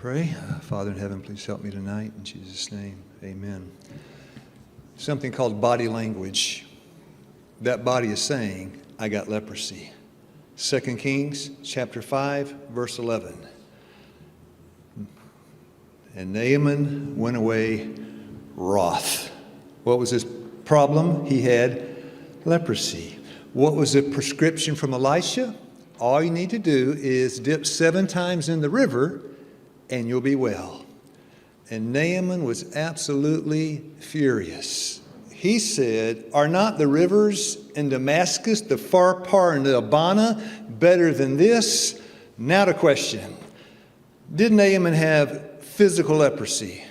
Pray. Father in heaven, please help me tonight. In Jesus' name, amen. Something called body language. That body is saying, I got leprosy. 2 Kings chapter 5, verse 11. And Naaman went away wroth. What was his problem? He had leprosy. What was the prescription from Elisha? All you need to do is dip 7 times in the river and you'll be well. And Naaman was absolutely furious. He said, are not the rivers in Damascus, the Pharpar and the Abana, better than this? Now the question, did Naaman have physical leprosy?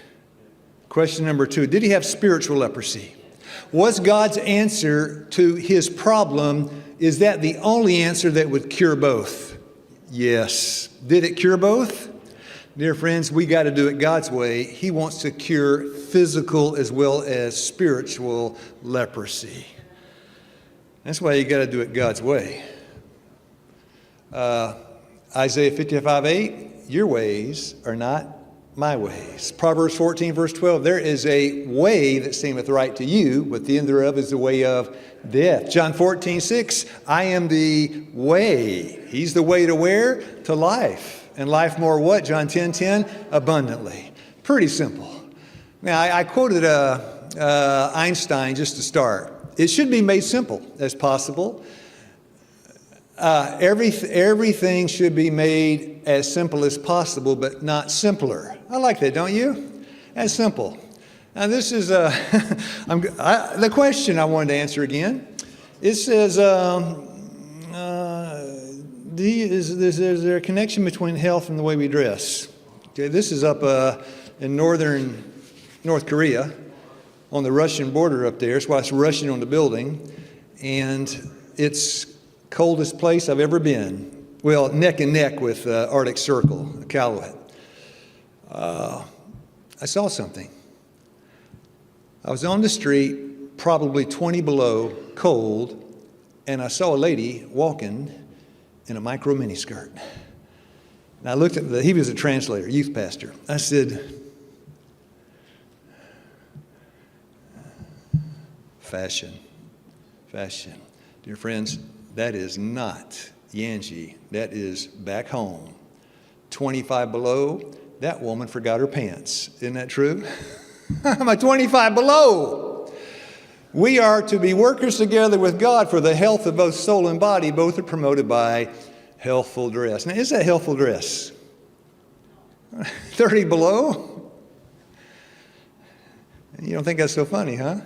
Question number 2, did he have spiritual leprosy? Was God's answer to his problem, is that the only answer that would cure both? Yes. Did it cure both? Dear friends, we got to do it God's way. He wants to cure physical as well as spiritual leprosy. That's why you got to do it God's way. Isaiah 55:8, your ways are not my ways. Proverbs 14, verse 12, there is a way that seemeth right to you, but the end thereof is the way of death. John 14:6, I am the way. He's the way to where? To life. And life more what? John 10:10, abundantly. Pretty simple. Now, I quoted Einstein just to start. It should be made simple as possible. Everything should be made as simple as possible, but not simpler. I like that, don't you? That's simple. Now, this is the question I wanted to answer again. It says, is there a connection between health and the way we dress? Okay, this is up in northern North Korea on the Russian border up there. That's why it's Russian on the building. And it's coldest place I've ever been. Well, neck and neck with Arctic Circle, Iqaluit. I saw something. I was on the street, probably 20 below, cold, and I saw a lady walking in a micro miniskirt. And I looked at he was a translator, youth pastor. I said, fashion. Dear friends, that is not Yanji. That is back home. 25 below, that woman forgot her pants. Isn't that true? I'm at 25 below. We are to be workers together with God for the health of both soul and body. Both are promoted by healthful dress. Now, is that healthful dress? 30 below? You don't think that's so funny, huh?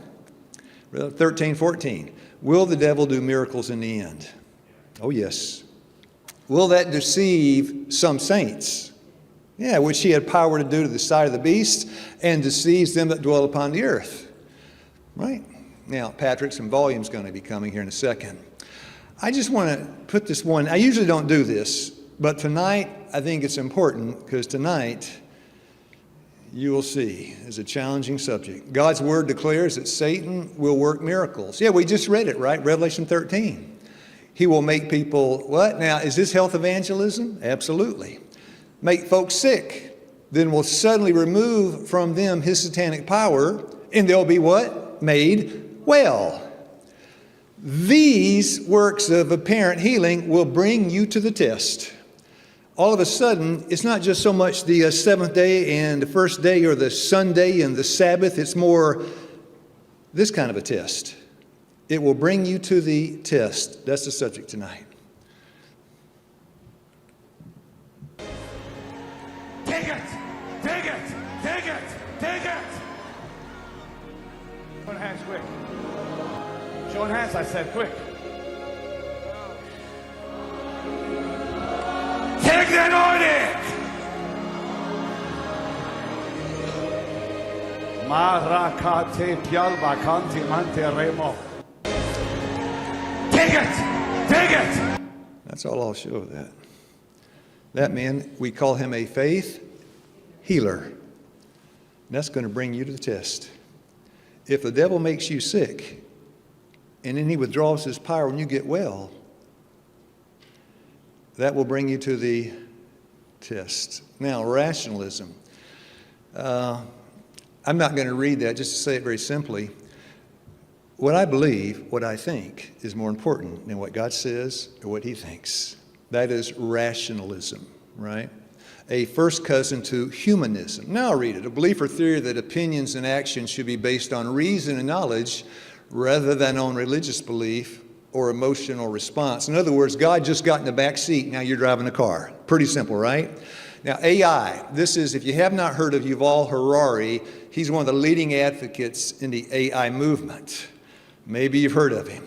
13:14. Will the devil do miracles in the end? Oh, yes. Will that deceive some saints? Yeah, which he had power to do to the sight of the beast and deceives them that dwell upon the earth. Right? Now, Patrick, some volume's going to be coming here in a second. I just want to put this one, I usually don't do this, but tonight I think it's important because tonight you will see is a challenging subject. God's word declares that Satan will work miracles. Yeah, we just read it, right? Revelation 13. He will make people, what? Now, is this health evangelism? Absolutely. Make folks sick. Then will suddenly remove from them his satanic power, and they'll be what? Made well. These works of apparent healing will bring you to the test. All of a sudden, it's not just so much the seventh day and the first day or the Sunday and the Sabbath. It's more this kind of a test. It will bring you to the test. That's the subject tonight. Take it! Take it! Take it! Take it! Put hands quick. Show hands, I said, quick. Take the anointing! Marakate pialbakanti mante remo. Take it! Take it! That's all I'll show of that. That man, we call him a faith healer. That's going to bring you to the test. If the devil makes you sick, and then he withdraws his power when you get well, that will bring you to the test. Now, rationalism. I'm not going to read that, just to say it very simply. What I believe, what I think, is more important than what God says or what he thinks. That is rationalism, right? A first cousin to humanism. Now I'll read it. A belief or theory that opinions and actions should be based on reason and knowledge rather than on religious belief or emotional response. In other words, God just got in the back seat, now you're driving the car. Pretty simple, right? Now AI, this is, if you have not heard of Yuval Harari, he's one of the leading advocates in the AI movement. Maybe you've heard of him.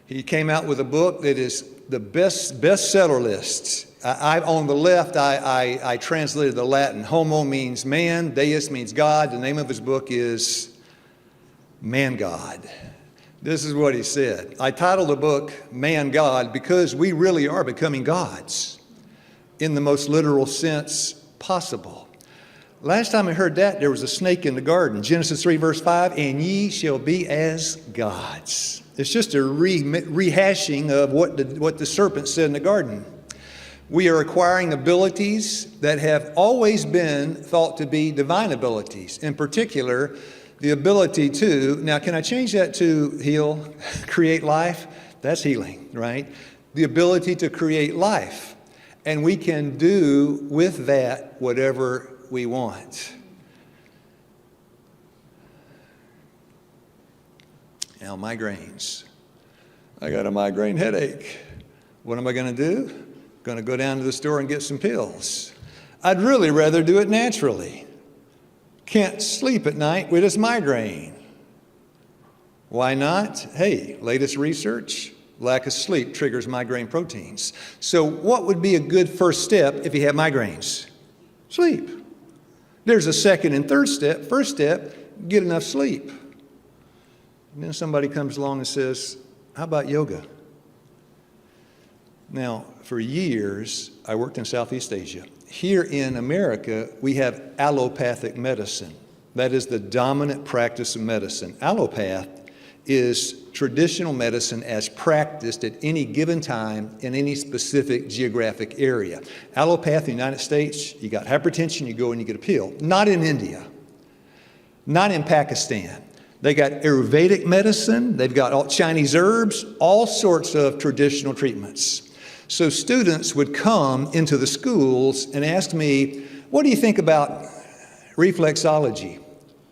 He came out with a book that is the bestseller list. On the left, I translated the Latin. Homo means man, deus means God. The name of his book is Man God. This is what he said. I titled the book Man God because we really are becoming gods in the most literal sense possible. Last time I heard that, there was a snake in the garden. Genesis 3 verse 5, and ye shall be as gods. It's just a rehashing of what the serpent said in the garden. We are acquiring abilities that have always been thought to be divine abilities. In particular, the ability to, now can I change that to heal, create life? That's healing, right? The ability to create life. And we can do with that whatever we want. Now, migraines. I got a migraine headache. What am I going to do? Going to go down to the store and get some pills. I'd really rather do it naturally. Can't sleep at night with this migraine. Why not? Hey, latest research, lack of sleep triggers migraine proteins. So what would be a good first step if you have migraines? Sleep. There's a second and third step. First step, get enough sleep. And then somebody comes along and says, how about yoga? Now, for years, I worked in Southeast Asia. Here in America, we have allopathic medicine. That is the dominant practice of medicine. Allopath is traditional medicine as practiced at any given time in any specific geographic area. Allopath in the United States, you got hypertension, you go and you get a pill. Not in India, not in Pakistan. They got Ayurvedic medicine, they've got all Chinese herbs, all sorts of traditional treatments. So students would come into the schools and ask me, what do you think about reflexology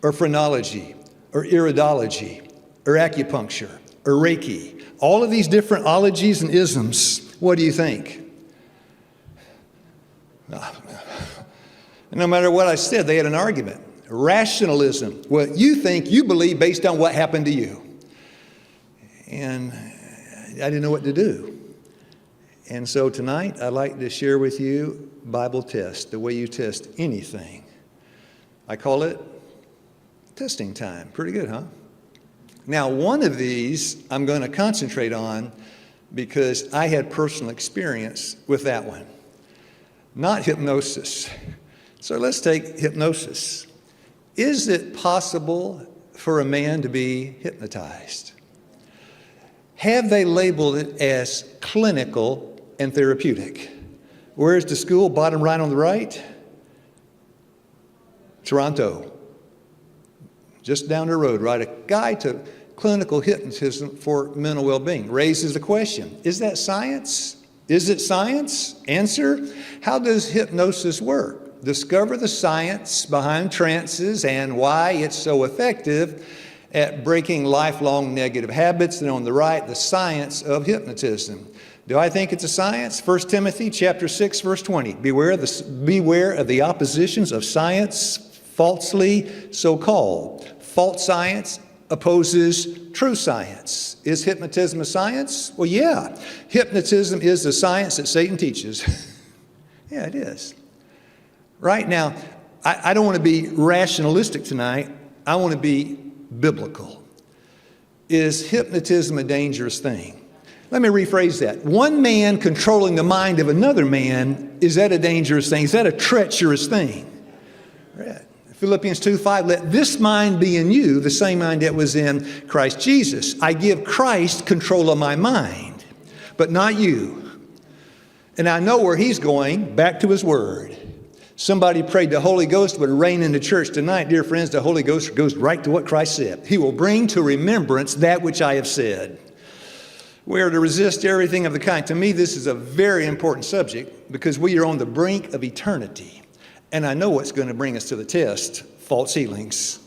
or phrenology or iridology or acupuncture or Reiki? All of these different ologies and isms, what do you think? And no matter what I said, they had an argument. Rationalism, what you think, you believe based on what happened to you. And I didn't know what to do. And so tonight, I'd like to share with you Bible test, the way you test anything. I call it testing time. Pretty good, huh? Now, one of these I'm going to concentrate on because I had personal experience with that one. Not hypnosis. So let's take hypnosis. Is it possible for a man to be hypnotized? Have they labeled it as clinical and therapeutic? Where's the school? Bottom right on the right. Toronto. Just down the road, right? A guide to clinical hypnotism for mental well-being. Raises the question, is that science? Is it science? Answer, how does hypnosis work? Discover the science behind trances and why it's so effective at breaking lifelong negative habits. And on the right, the science of hypnotism. Do I think it's a science? 1 Timothy chapter 6, verse 20. Beware of the oppositions of science, falsely so-called. False science opposes true science. Is hypnotism a science? Well, yeah. Hypnotism is the science that Satan teaches. Yeah, it is. Right now, I don't want to be rationalistic tonight. I want to be biblical. Is hypnotism a dangerous thing? Let me rephrase that. One man controlling the mind of another man, is that a dangerous thing? Is that a treacherous thing? Right. Philippians 2:5, let this mind be in you, the same mind that was in Christ Jesus. I give Christ control of my mind, but not you. And I know where he's going, back to his word. Somebody prayed the Holy Ghost would reign in the church tonight. Dear friends, the Holy Ghost goes right to what Christ said. He will bring to remembrance that which I have said. We are to resist everything of the kind. To me, this is a very important subject because we are on the brink of eternity. And I know what's going to bring us to the test: false healings.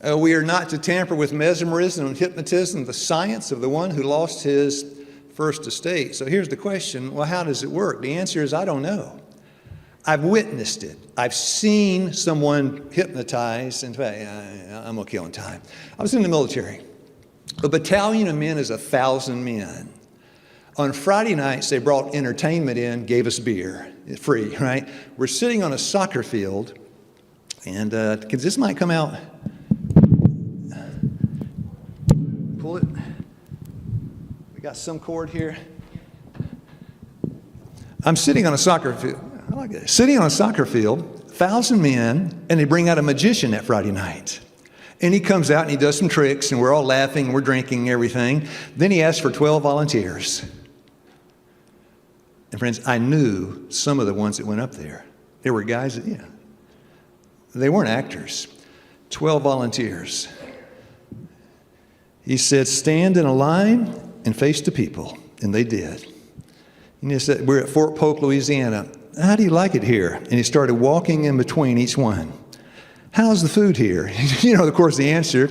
We are not to tamper with mesmerism and hypnotism, the science of the one who lost his first estate. So here's the question: well, how does it work? The answer is, I don't know. I've witnessed it. I've seen someone hypnotized. In fact, I'm okay on time. I was in the military. A battalion of men is 1,000 men. On Friday nights, they brought entertainment in, gave us beer, free, right? We're sitting on a soccer field, and this might come out. Pull it. We got some cord here. I'm sitting on a soccer field. I like it. Sitting on a soccer field, 1,000 men, and they bring out a magician that Friday night. And he comes out and he does some tricks, and we're all laughing, and we're drinking and everything. Then he asks for 12 volunteers. And friends, I knew some of the ones that went up there. There were guys that, they weren't actors. 12 volunteers. He said, stand in a line and face the people. And they did. And he said, we're at Fort Polk, Louisiana. How do you like it here? And he started walking in between each one. How's the food here? Of course, the answer,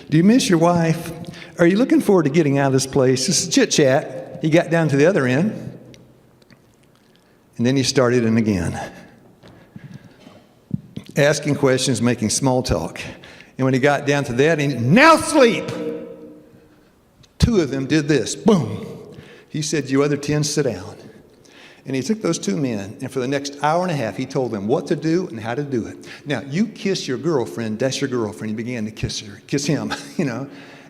do you miss your wife? Are you looking forward to getting out of this place? Just chit-chat. He got down to the other end. And then he started in again. Asking questions, making small talk. And when he got down to that, now sleep! 2 of them did this. Boom! He said, you other 10, sit down. And he took those 2 men, and for the next hour and a half, he told them what to do and how to do it. Now, you kiss your girlfriend, that's your girlfriend. He began to kiss him,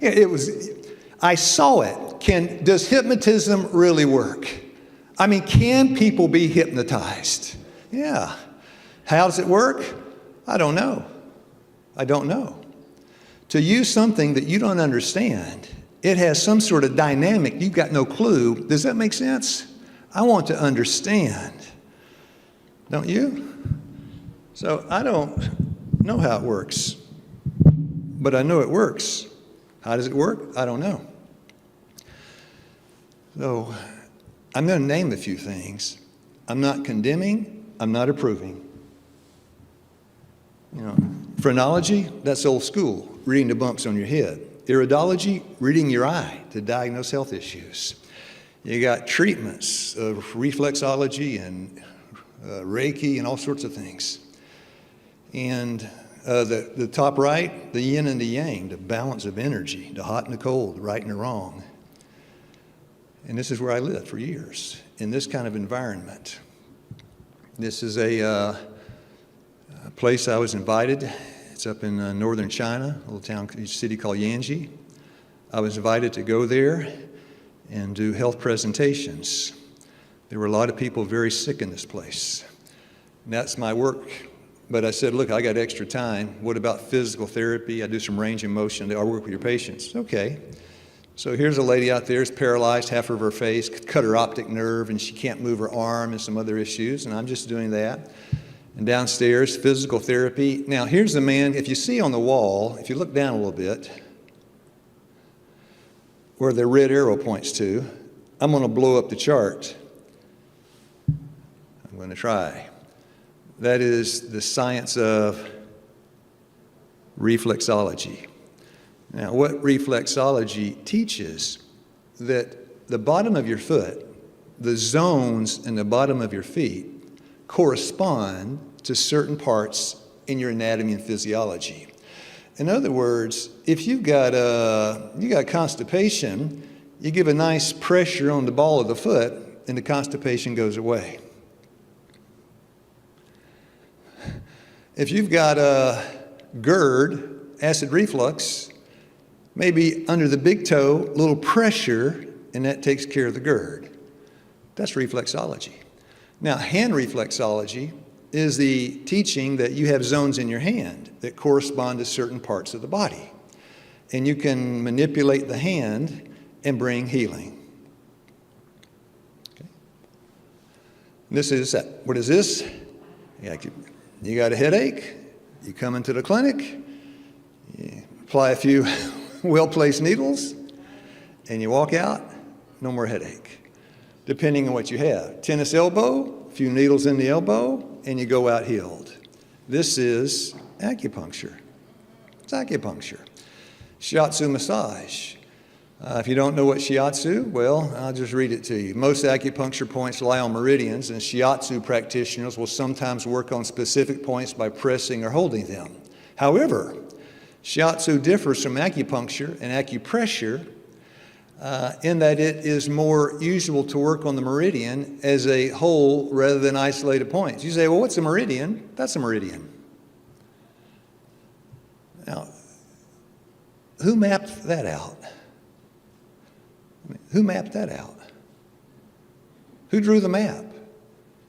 It was, I saw it. Does hypnotism really work? I mean, can people be hypnotized? Yeah. How does it work? I don't know. To use something that you don't understand, it has some sort of dynamic. You've got no clue. Does that make sense? I want to understand. Don't you? So I don't know how it works, but I know it works. How does it work? I don't know. So I'm going to name a few things. I'm not condemning. I'm not approving. Phrenology, that's old school, reading the bumps on your head. Iridology, reading your eye to diagnose health issues. You got treatments of reflexology and Reiki and all sorts of things. And the top right, the yin and the yang, the balance of energy, the hot and the cold, the right and the wrong. And this is where I lived for years, in this kind of environment. This is a place I was invited. It's up in northern China, a little city called Yanji. I was invited to go there and do health presentations. There were a lot of people very sick in this place. And that's my work. But I said, look, I got extra time. What about physical therapy? I do some range of motion. I work with your patients. Okay. So here's a lady out there who's paralyzed, half of her face, cut her optic nerve, and she can't move her arm and some other issues. And I'm just doing that. And downstairs, physical therapy. Now, here's the man. If you see on the wall, if you look down a little bit, where the red arrow points to, I'm going to blow up the chart. I'm going to try. That is the science of reflexology. Now, what reflexology teaches, that the bottom of your foot, the zones in the bottom of your feet, correspond to certain parts in your anatomy and physiology. In other words, if you've got constipation, you give a nice pressure on the ball of the foot, and the constipation goes away. If you've got a GERD, acid reflux, maybe under the big toe, a little pressure, and that takes care of the GERD. That's reflexology. Now, hand reflexology is the teaching that you have zones in your hand that correspond to certain parts of the body. And you can manipulate the hand and bring healing. Okay. This is, what is this? You got a headache, you come into the clinic, you apply a few well-placed needles, and you walk out, no more headache. Depending on what you have. Tennis elbow, a few needles in the elbow, and you go out healed. This is acupuncture. It's acupuncture. Shiatsu massage. If you don't know what shiatsu, well, I'll just read it to you. Most acupuncture points lie on meridians, and shiatsu practitioners will sometimes work on specific points by pressing or holding them. However, shiatsu differs from acupuncture and acupressure in that it is more usual to work on the meridian as a whole rather than isolated points. You say, well, what's a meridian? That's a meridian. Now, who mapped that out? Who mapped that out? Who drew the map?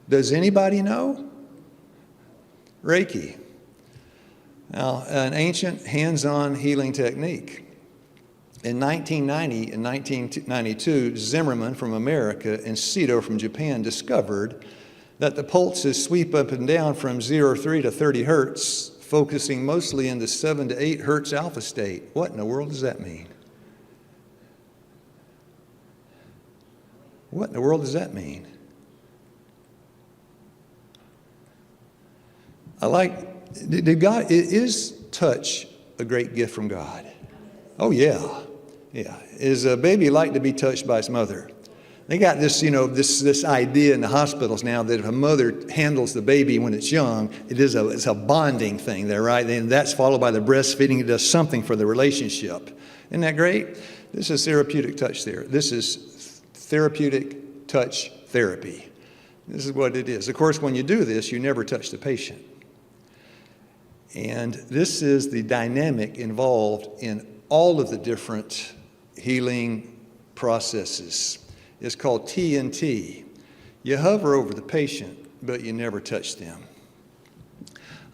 Does anybody know? Reiki. Now, an ancient hands-on healing technique. In 1990 and 1992, Zimmerman from America and Sito from Japan discovered that the pulses sweep up and down from 0.3 to 30 hertz, focusing mostly in the 7 to 8 hertz alpha state. What in the world does that mean? What in the world does that mean? Is touch a great gift from God? Oh, yeah. Yeah. Is a baby like to be touched by its mother? They got this, this idea in the hospitals now that if a mother handles the baby when it's young, it's a bonding thing there, right? And that's followed by the breastfeeding. It does something for the relationship. Isn't that great? This is therapeutic touch therapy. This is therapeutic touch therapy. This is what it is. Of course, when you do this, you never touch the patient. And this is the dynamic involved in all of the different healing processes. It's called TNT. You hover over the patient, but you never touch them.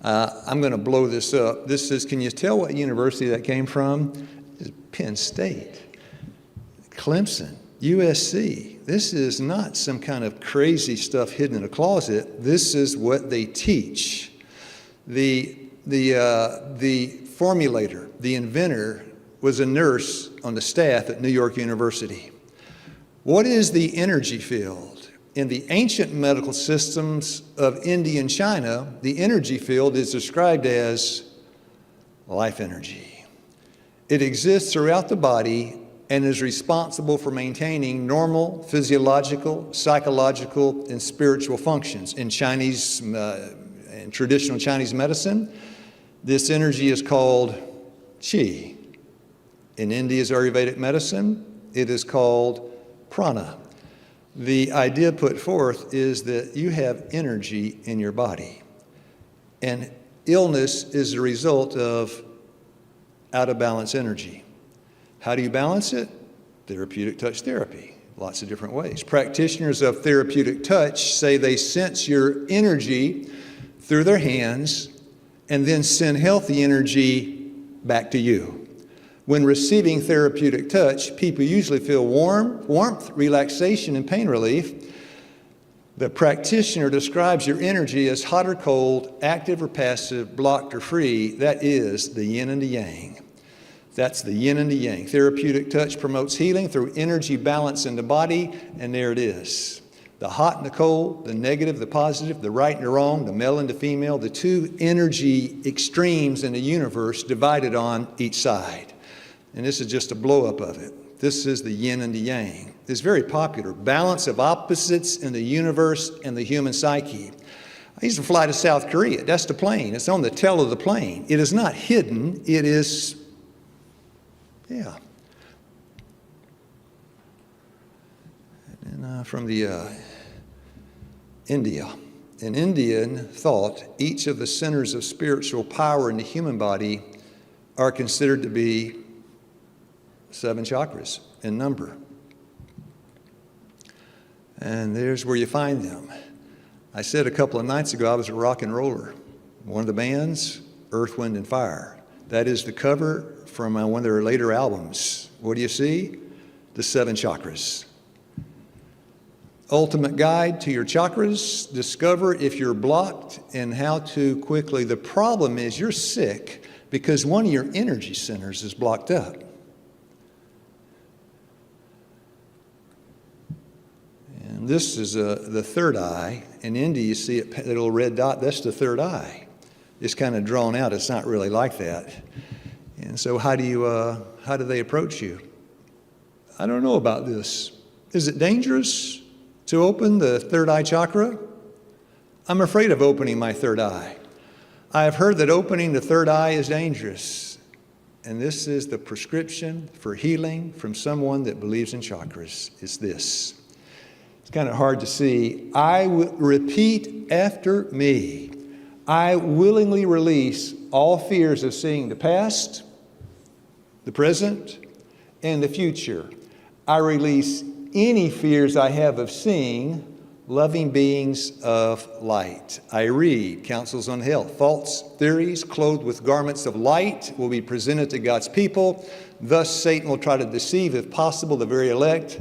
I'm going to blow this up. This is, can you tell what university that came from? It's Penn State, Clemson, USC. This is not some kind of crazy stuff hidden in a closet. This is what they teach. The formulator, the inventor, was a nurse on the staff at New York University. What is the energy field? In the ancient medical systems of India and China, the energy field is described as life energy. It exists throughout the body and is responsible for maintaining normal physiological, psychological, and spiritual functions. In Chinese, in traditional Chinese medicine, this energy is called qi. In India's Ayurvedic medicine, it is called prana. The idea put forth is that you have energy in your body. And illness is the result of out of balance energy. How do you balance it? Therapeutic touch therapy, lots of different ways. Practitioners of therapeutic touch say they sense your energy through their hands and then send healthy energy back to you. When receiving therapeutic touch, people usually feel warmth, relaxation, and pain relief. The practitioner describes your energy as hot or cold, active or passive, blocked or free. That is the yin and the yang. That's the yin and the yang. Therapeutic touch promotes healing through energy balance in the body, and there it is. The hot and the cold, the negative, the positive, the right and the wrong, the male and the female, the two energy extremes in the universe divided on each side. And this is just a blow-up of it. This is the yin and the yang. It's very popular. Balance of opposites in the universe and the human psyche. I used to fly to South Korea. That's the plane. It's on the tail of the plane. It is not hidden. It is, yeah. And from the India. In Indian thought, each of the centers of spiritual power in the human body are considered to be 7 chakras in number. And there's where you find them. I said a couple of nights ago I was a rock and roller. One of the bands, Earth, Wind, and Fire. That is the cover from one of their later albums. What do you see? The 7 chakras. ultimate guide to your chakras. Discover if you're blocked and how to quickly. The problem is you're sick because one of your energy centers is blocked up. And this is the third eye. In India, you see it, that little red dot, that's the third eye. It's kind of drawn out. It's not really like that. And so how do they approach you? I don't know about this. Is it dangerous to open the third eye chakra? I'm afraid of opening my third eye. I have heard that opening the third eye is dangerous. And this is the prescription for healing from someone that believes in chakras. It's this. It's kind of hard to see. I will repeat after me. I willingly release all fears of seeing the past, the present, and the future. I release any fears I have of seeing loving beings of light. I read Counsels on Health. False theories clothed with garments of light will be presented to God's people. Thus Satan will try to deceive, if possible, the very elect.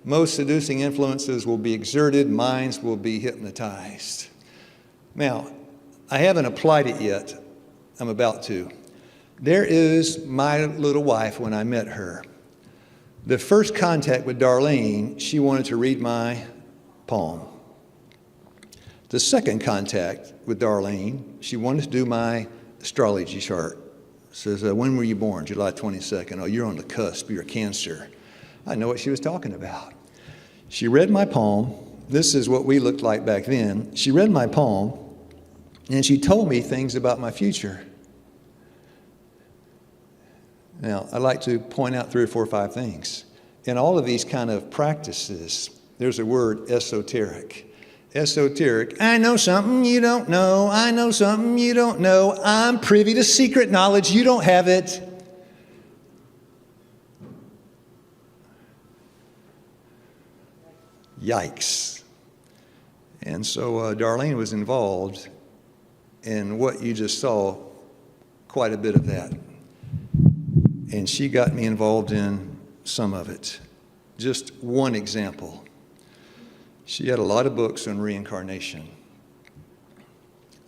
Most seducing influences will be exerted. Minds will be hypnotized. Now, I haven't applied it yet. I'm about to. There is my little wife when I met her. The first contact with Darlene, she wanted to read my palm. The second contact with Darlene, she wanted to do my astrology chart. Says, when were you born? July 22nd. Oh, you're on the cusp. You're a Cancer. I know what she was talking about. She read my palm. This is what we looked like back then. She read my palm, and she told me things about my future. Now, I'd like to point out 3 or 4 or 5 things. In all of these kind of practices, there's a word, esoteric. Esoteric. I know something you don't know. I know something you don't know. I'm privy to secret knowledge. You don't have it. Yikes. And so Darlene was involved in what you just saw, quite a bit of that. And she got me involved in some of it. Just one example. She had a lot of books on reincarnation.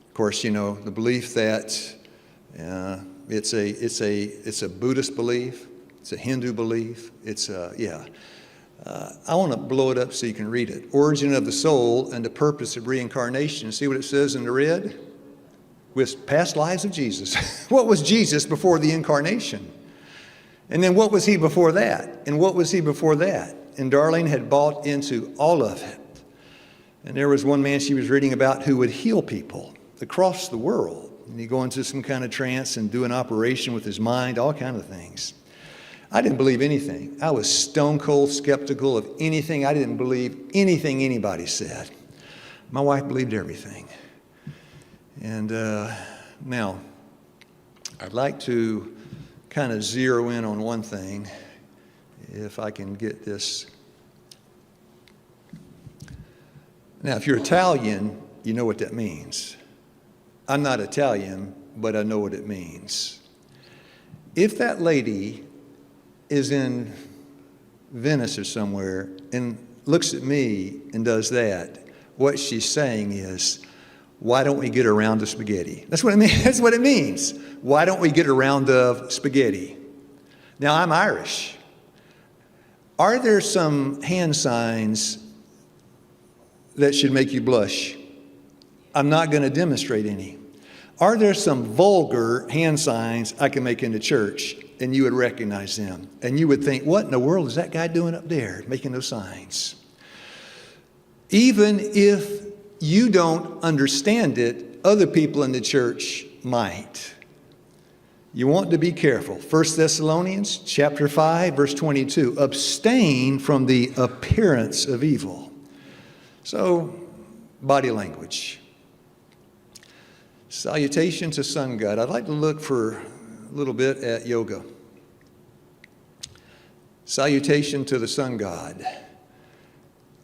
Of course, you know, the belief that it's a Buddhist belief, it's a Hindu belief, I want to blow it up so you can read it. Origin of the soul and the purpose of reincarnation. See what it says in the red? With past lives of Jesus. What was Jesus before the incarnation? And then what was he before that? And what was he before that? And Darlene had bought into all of it. And there was one man she was reading about who would heal people across the world. And he'd go into some kind of trance and do an operation with his mind, all kinds of things. I didn't believe anything. I was stone cold skeptical of anything. I didn't believe anything anybody said. My wife believed everything. And now, I'd like to kind of zero in on one thing, if I can get this. Now, if you're Italian, you know what that means. I'm not Italian, but I know what it means. If that lady is in Venice or somewhere and looks at me and does that, what she's saying is, why don't we get around to spaghetti? That's what it means. That's what it means. Why don't we get around of spaghetti? Now, I'm Irish. Are there some hand signs that should make you blush? I'm not going to demonstrate any. Are there some vulgar hand signs I can make in the church and you would recognize them? And you would think, what in the world is that guy doing up there making those signs? Even if you don't understand it, other people in the church might. You want to be careful. 1 Thessalonians chapter 5, verse 22, abstain from the appearance of evil. So, body language. Salutation to sun god. I'd like to look for a little bit at yoga. Salutation to the sun god.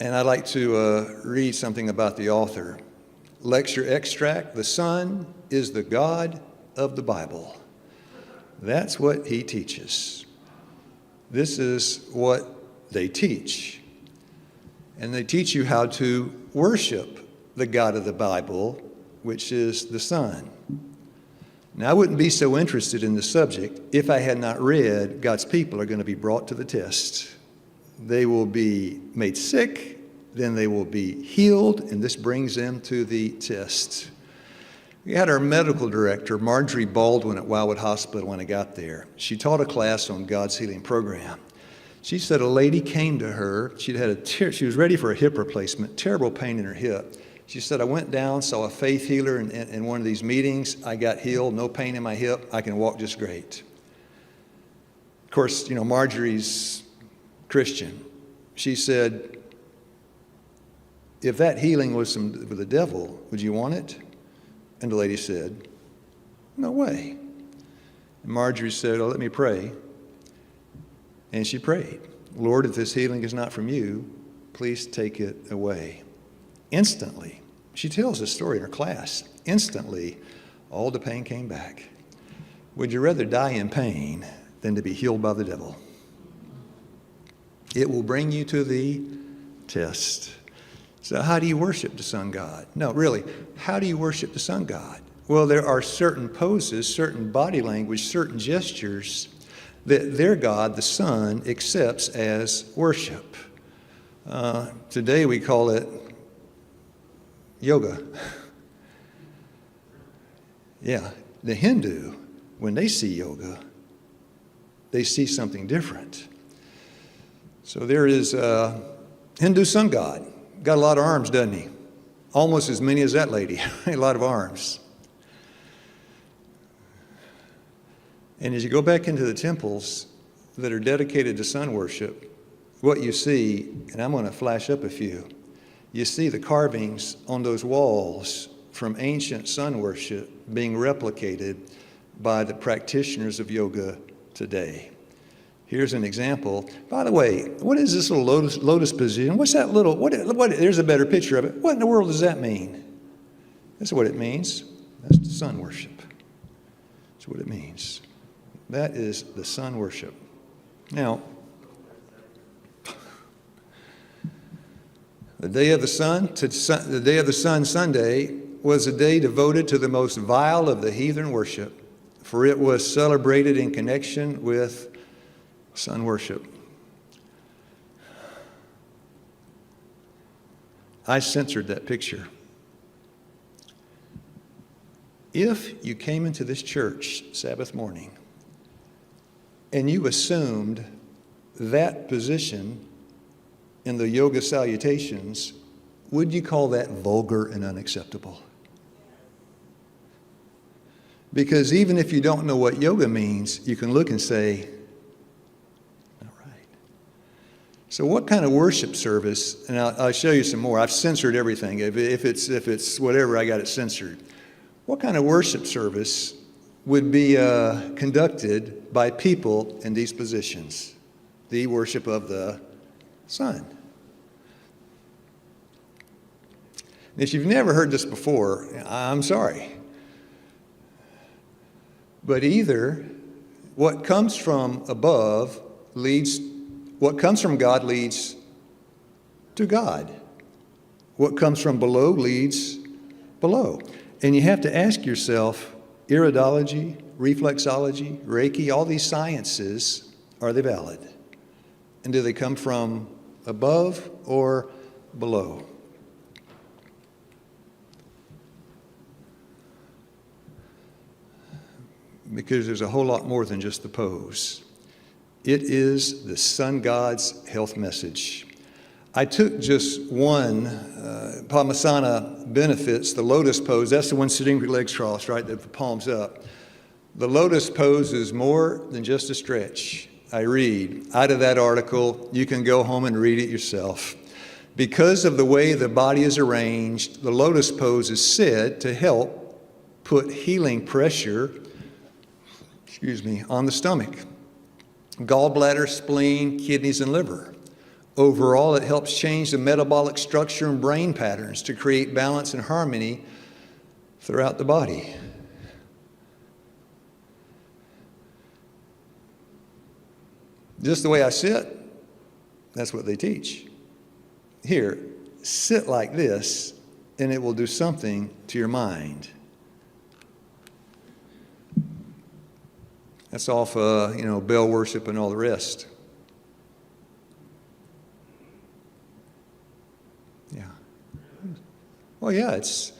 And I'd like to read something about the author. Lecture extract, the sun is the God of the Bible. That's what he teaches. This is what they teach. And they teach you how to worship the God of the Bible, which is the Son. Now, I wouldn't be so interested in the subject if I had not read God's people are going to be brought to the test. They will be made sick, then they will be healed, and this brings them to the test. We had our medical director, Marjorie Baldwin, at Wildwood Hospital when I got there. She taught a class on God's healing program. She said a lady came to her. She was ready for a hip replacement, terrible pain in her hip. She said, I went down, saw a faith healer in one of these meetings. I got healed, no pain in my hip. I can walk just great. Of course, Marjorie's Christian. She said, if that healing was with the devil, would you want it? And the lady said, no way. And Marjorie said, let me pray. And she prayed, Lord, if this healing is not from you, please take it away. Instantly, she tells this story in her class, instantly, all the pain came back. Would you rather die in pain than to be healed by the devil? It will bring you to the test. So how do you worship the Son God? No, really, how do you worship the Son God? Well, there are certain poses, certain body language, certain gestures that their God, the Son, accepts as worship. Today we call it yoga. Yeah, the Hindu, when they see yoga, they see something different. So there is a Hindu sun god. Got a lot of arms, doesn't he? Almost as many as that lady. A lot of arms. And as you go back into the temples that are dedicated to sun worship, what you see, and I'm going to flash up a few, you see the carvings on those walls from ancient sun worship being replicated by the practitioners of yoga today. Here's an example. By the way, what is this little lotus position? What's that little, there's a better picture of it. What in the world does that mean? That's what it means. That's the sun worship. That's what it means. That is the sun worship. Now, the Day of the Sun, Sunday, was a day devoted to the most vile of the heathen worship, for it was celebrated in connection with sun worship. I censored that picture. If you came into this church Sabbath morning and you assumed that position in the yoga salutations, would you call that vulgar and unacceptable? Because even if you don't know what yoga means, you can look and say, all right. So what kind of worship service, and I'll show you some more. I've censored everything. If it's whatever, I got it censored. What kind of worship service would be conducted by people in these positions? The worship of the sun. If you've never heard this before, I'm sorry. But either what comes from above what comes from God leads to God. What comes from below leads below. And you have to ask yourself, iridology, reflexology, Reiki, all these sciences, are they valid? And do they come from above or below? Because there's a whole lot more than just the pose. It is the sun god's health message. I took just one, Padmasana benefits, the lotus pose. That's the one sitting with legs crossed, right, the palms up. The lotus pose is more than just a stretch. I read out of that article. You can go home and read it yourself. Because of the way the body is arranged, the lotus pose is said to help put healing pressure on the stomach, gallbladder, spleen, kidneys, and liver. Overall, it helps change the metabolic structure and brain patterns to create balance and harmony throughout the body. Just the way I sit, that's what they teach. Here, sit like this, and it will do something to your mind. That's off, bell worship and all the rest. Yeah. Well, yeah, it's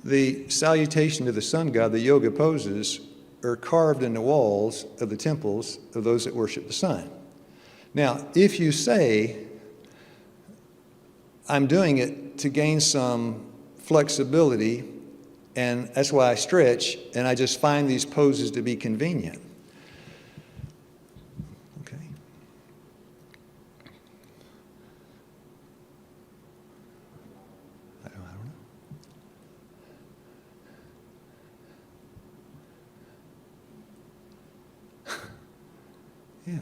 the salutation to the sun god, the yoga poses, are carved in the walls of the temples of those that worship the sun. Now, if you say, I'm doing it to gain some flexibility, and that's why I stretch, and I just find these poses to be convenient. Okay. I don't know. Yeah.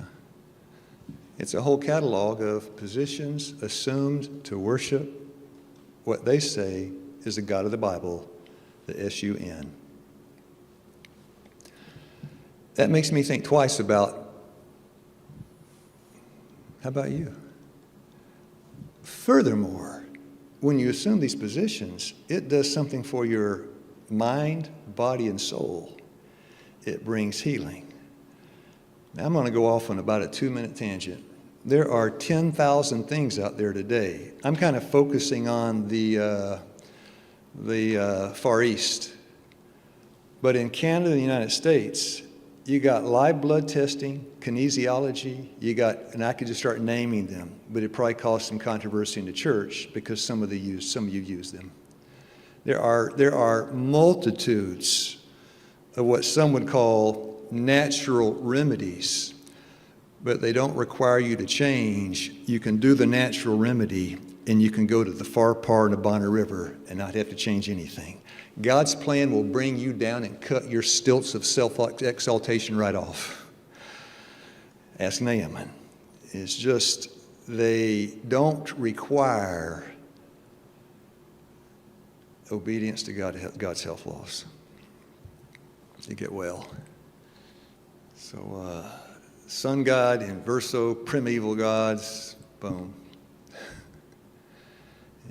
It's a whole catalog of positions assumed to worship what they say is the God of the Bible, the S-U-N. That makes me think twice about, how about you? Furthermore, when you assume these positions, it does something for your mind, body, and soul. It brings healing. Now, I'm going to go off on about a 2-minute tangent. There are 10,000 things out there today. I'm kind of focusing on the Far East. But in Canada and the United States, you got live blood testing, kinesiology, and I could just start naming them, but it probably caused some controversy in the church because some of you use them. There are multitudes of what some would call natural remedies, but they don't require you to change. You can do the natural remedy, and you can go to the far part of the Bonner River and not have to change anything. God's plan will bring you down and cut your stilts of self-exaltation right off. Ask Naaman. It's just, they don't require obedience to God's health laws to get well. So, sun god, inverso, primeval gods, boom.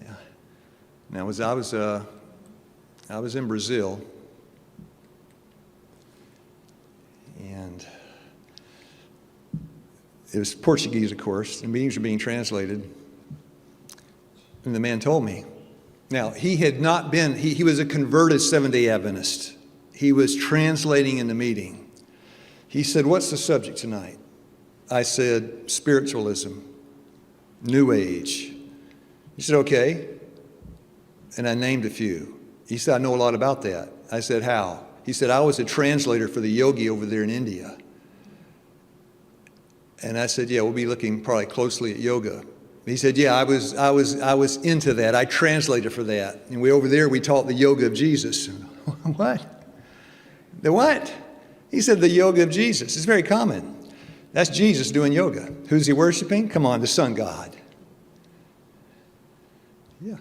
Yeah. Now, I was in Brazil, and it was Portuguese, of course. The meetings were being translated, and the man told me. Now, he had not been, he was a converted Seventh-day Adventist. He was translating in the meeting. He said, "What's the subject tonight?" I said, "Spiritualism, New Age." He said, "Okay." And I named a few. He said, "I know a lot about that." I said, "How?" He said, "I was a translator for the yogi over there in India." And I said, "Yeah, we'll be looking probably closely at yoga." He said, "Yeah, I was into that. I translated for that. And over there, we taught the yoga of Jesus." What? The what? He said, the yoga of Jesus. It's very common. That's Jesus doing yoga. Who's he worshiping? Come on, the sun god. Yeah.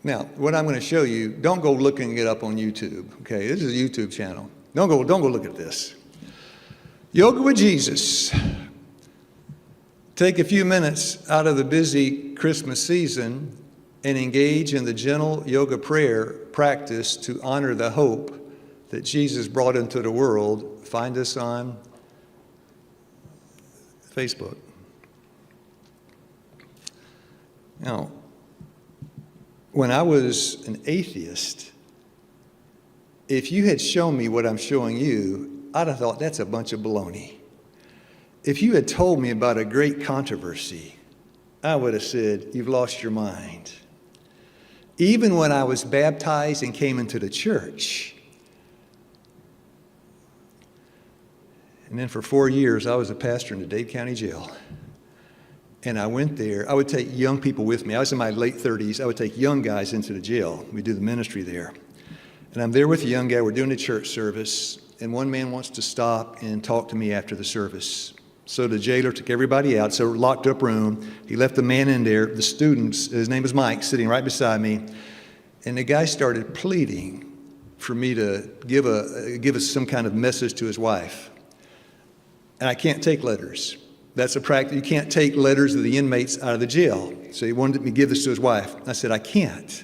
Now, what I'm going to show you, don't go looking it up on YouTube. Okay, this is a YouTube channel. Don't go look at this. Yoga with Jesus. Take a few minutes out of the busy Christmas season and engage in the gentle yoga prayer practice to honor the hope that Jesus brought into the world. Find us on Facebook. Now, when I was an atheist, if you had shown me what I'm showing you, I'd have thought that's a bunch of baloney. If you had told me about a great controversy, I would have said, you've lost your mind. Even when I was baptized and came into the church, and then for 4 years, I was a pastor in the Dade County Jail. And I went there. I would take young people with me. I was in my late 30s. I would take young guys into the jail. We do the ministry there. And I'm there with a young guy. We're doing a church service. And one man wants to stop and talk to me after the service. So the jailer took everybody out. So locked up room. He left the man in there. The students, his name was Mike, sitting right beside me. And the guy started pleading for me to give us some kind of message to his wife. And I can't take letters. That's a practice. You can't take letters of the inmates out of the jail. So he wanted me to give this to his wife. I said, I can't.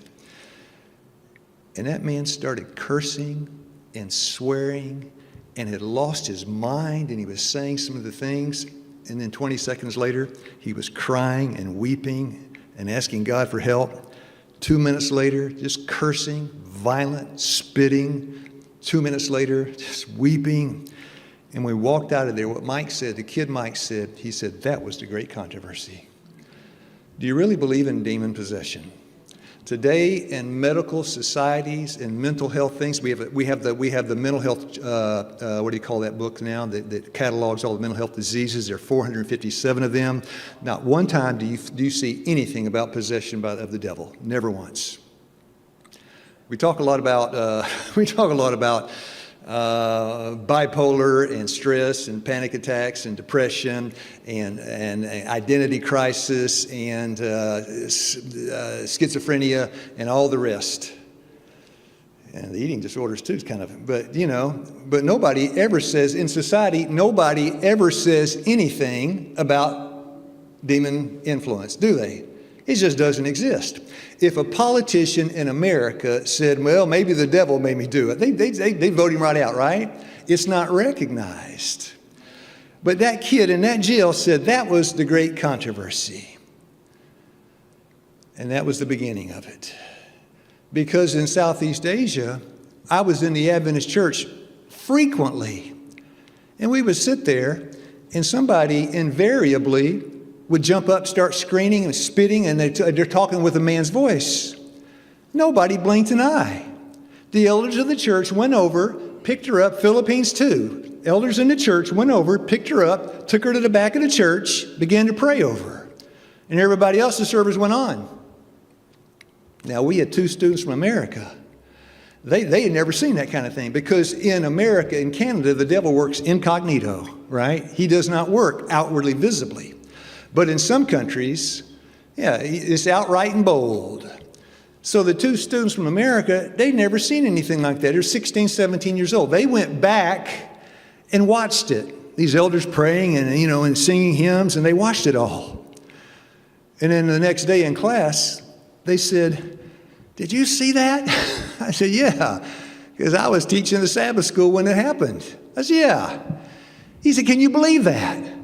And that man started cursing and swearing and had lost his mind, and he was saying some of the things. And then 20 seconds later, he was crying and weeping and asking God for help. 2 minutes later, just cursing, violent, spitting. 2 minutes later, just weeping. And we walked out of there, what Mike said, the kid Mike said, he said, that was the great controversy. Do you really believe in demon possession? Today, in medical societies and mental health things, we have the mental health. What do you call that book now that catalogs all the mental health diseases? There are 457 of them. Not one time do you see anything about possession of the devil. Never once. We talk a lot about bipolar and stress and panic attacks and depression and identity crisis and schizophrenia and all the rest. And the eating disorders too is kind of, but nobody ever says, in society, nobody ever says anything about demon influence, do they? It just doesn't exist. If a politician in America said, well, maybe the devil made me do it, they vote him right out, right? It's not recognized. But that kid in that jail said that was the great controversy. And that was the beginning of it. Because in Southeast Asia, I was in the Adventist church frequently. And we would sit there, and somebody invariably would jump up, start screaming and spitting, and they're talking with a man's voice. Nobody blinked an eye. The elders of the church went over, picked her up, Philippines 2. Elders in the church went over, picked her up, took her to the back of the church, began to pray over her. And everybody else, the service went on. Now, we had 2 students from America. They had never seen that kind of thing, because in America, in Canada, the devil works incognito, right? He does not work outwardly visibly. But in some countries, it's outright and bold. So the 2 students from America, they'd never seen anything like that. They're 16, 17 years old. They went back and watched it. These elders praying and singing hymns, and they watched it all. And then the next day in class, they said, did you see that? I said, yeah, because I was teaching the Sabbath school when it happened. I said, yeah. He said, can you believe that?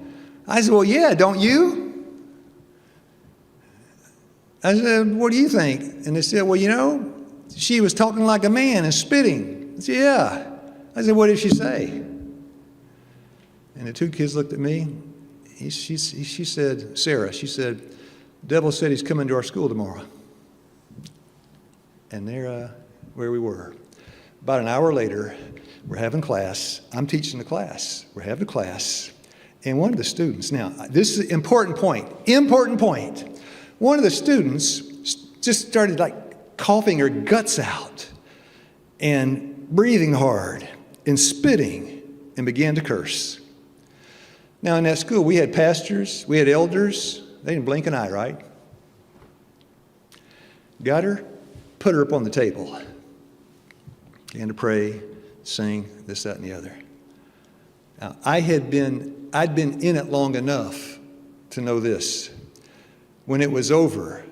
I said, well, yeah, don't you? I said, what do you think? And they said, well, she was talking like a man and spitting. I said, yeah. I said, what did she say? And the 2 kids looked at me. She said, Sarah, she said, the devil said he's coming to our school tomorrow. And there, where we were. About an hour later, we're having class. I'm teaching the class. We're having class. And one of the students, now, this is an important point. One of the students just started like coughing her guts out and breathing hard and spitting and began to curse. Now, in that school, we had pastors, we had elders. They didn't blink an eye, right? Got her, put her up on the table. Began to pray, sing, this, that, and the other. Now, I'd been in it long enough to know this. When it was over,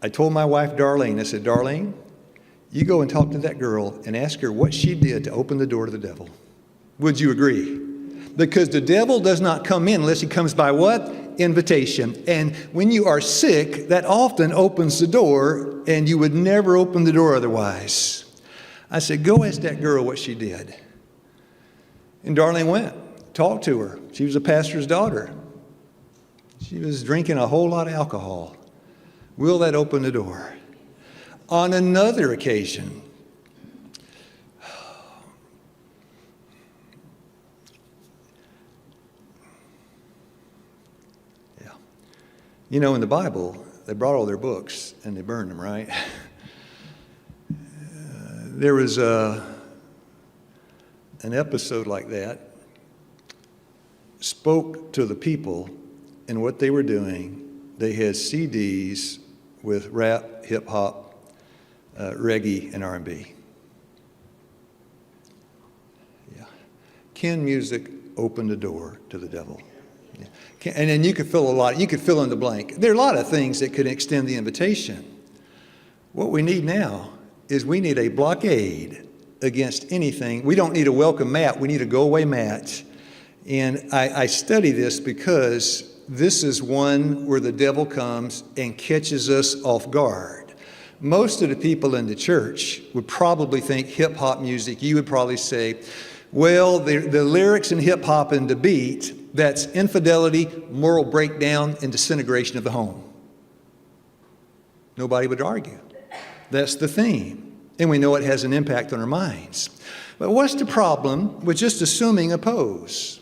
I told my wife, Darlene, I said, Darlene, you go and talk to that girl and ask her what she did to open the door to the devil. Would you agree? Because the devil does not come in unless he comes by what? Invitation. And when you are sick, that often opens the door, and you would never open the door otherwise. I said, go ask that girl what she did. And Darlene went, talked to her. She was a pastor's daughter. She was drinking a whole lot of alcohol. Will that open the door? On another occasion, in the Bible, they brought all their books and they burned them, right? There was an episode like that, spoke to the people and what they were doing. They had CDs with rap, hip-hop, reggae, and R&B. Yeah. Ken music open the door to the devil. Yeah. And then you could fill in the blank. There are a lot of things that could extend the invitation. What we need now is we need a blockade against anything. We don't need a welcome mat. We need a go-away mat. And I study this because this is one where the devil comes and catches us off guard. Most of the people in the church would probably think hip-hop music. You would probably say, well, the lyrics in hip-hop and the beat, that's infidelity, moral breakdown, and disintegration of the home. Nobody would argue. That's the theme. And we know it has an impact on our minds. But what's the problem with just assuming a pose?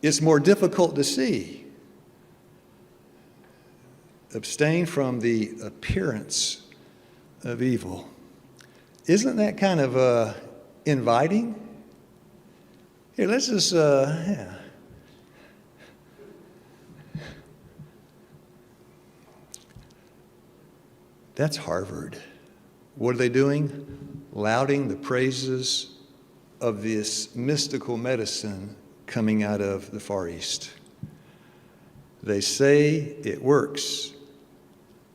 It's more difficult to see. Abstain from the appearance of evil. Isn't that kind of inviting? Here, let's just, yeah. That's Harvard. What are they doing? Lauding the praises of this mystical medicine coming out of the Far East. They say it works.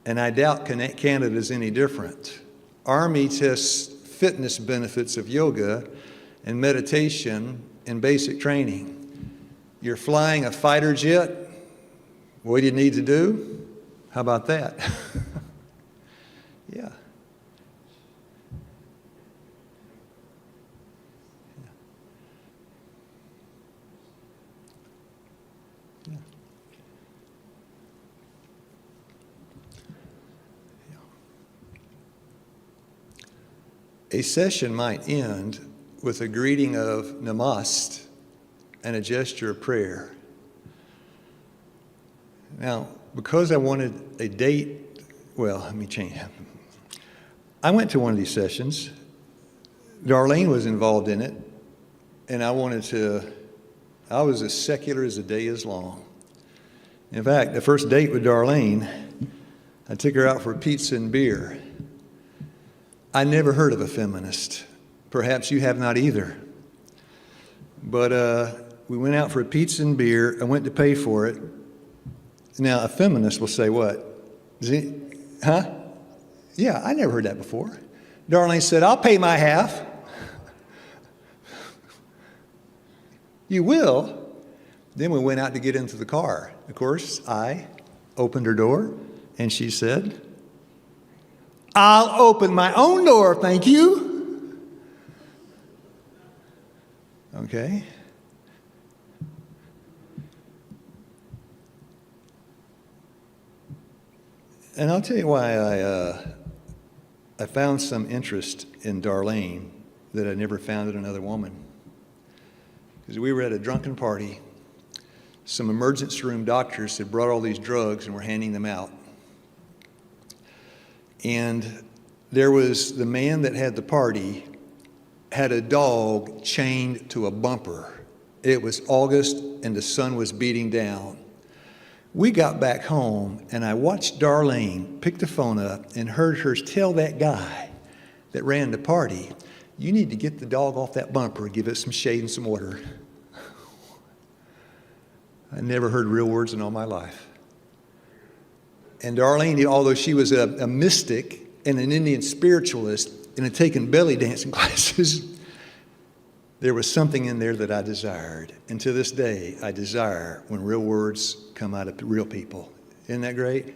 And I doubt Canada is any different. Army tests fitness benefits of yoga and meditation and basic training. You're flying a fighter jet. What do you need to do? How about that? Yeah. Yeah. A session might end with a greeting of namaste and a gesture of prayer. Now, because I wanted a date, well, let me change. I went to one of these sessions. Darlene was involved in it, and I was as secular as the day is long. In fact, the first date with Darlene, I took her out for pizza and beer. I never heard of a feminist. Perhaps you have not either. But we went out for a pizza and beer. I went to pay for it. Now, a feminist will say what? Huh? Yeah, I never heard that before. Darlene said, I'll pay my half. You will? Then we went out to get into the car. Of course, I opened her door, and she said, I'll open my own door, thank you. Okay. And I'll tell you why I found some interest in Darlene that I never found in another woman. Because we were at a drunken party. Some emergency room doctors had brought all these drugs and were handing them out. And there was the man that had the party had a dog chained to a bumper. It was August and the sun was beating down. We got back home and I watched Darlene pick the phone up and heard her tell that guy that ran the party, you need to get the dog off that bumper and give it some shade and some water. I never heard real words in all my life. And Darlene, although she was a mystic and an Indian spiritualist and had taken belly dancing classes, there was something in there that I desired. And to this day, I desire when real words come out of real people. Isn't that great?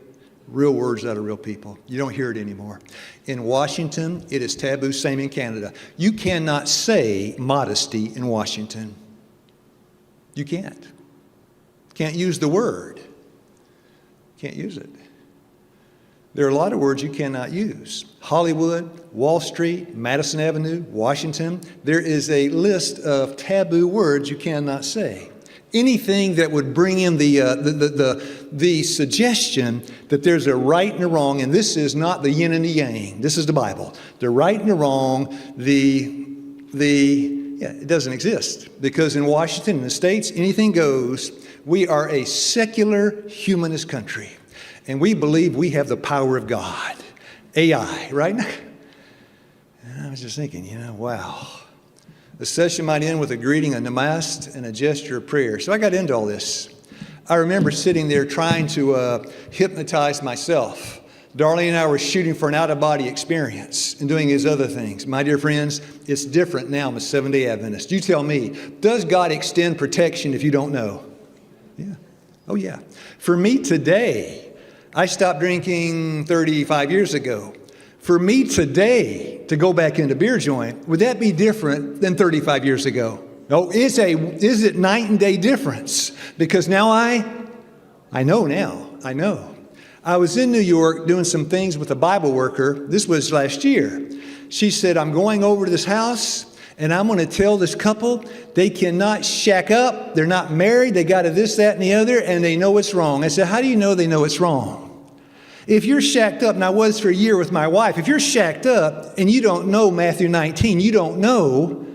Real words out of real people. You don't hear it anymore. In Washington, it is taboo, same in Canada. You cannot say modesty in Washington. You can't. Can't use the word. Can't use it. There are a lot of words you cannot use. Hollywood, Wall Street, Madison Avenue, Washington. There is a list of taboo words you cannot say. Anything that would bring in the suggestion that there's a right and a wrong, and this is not the yin and the yang. This is the Bible. The right and the wrong, it doesn't exist. Because in Washington, in the States, anything goes. We are a secular humanist country. And we believe we have the power of God. AI, right? And I was just thinking, wow. The session might end with a greeting, a namaste, and a gesture of prayer. So I got into all this. I remember sitting there trying to hypnotize myself. Darlene and I were shooting for an out-of-body experience and doing these other things. My dear friends, it's different now. I'm a Seventh-day Adventist. You tell me, does God extend protection if you don't know? Yeah. Oh, yeah. For me today, I stopped drinking 35 years ago. For me today to go back into beer joint, would that be different than 35 years ago? No, is it night and day difference? Because now I know now. I know. I was in New York doing some things with a Bible worker. This was last year. She said, I'm going over to this house and I'm going to tell this couple they cannot shack up. They're not married. They got to this, that, and the other, and they know it's wrong. I said, how do you know they know it's wrong? If you're shacked up, and I was for a year with my wife, if you're shacked up and you don't know Matthew 19, you don't know,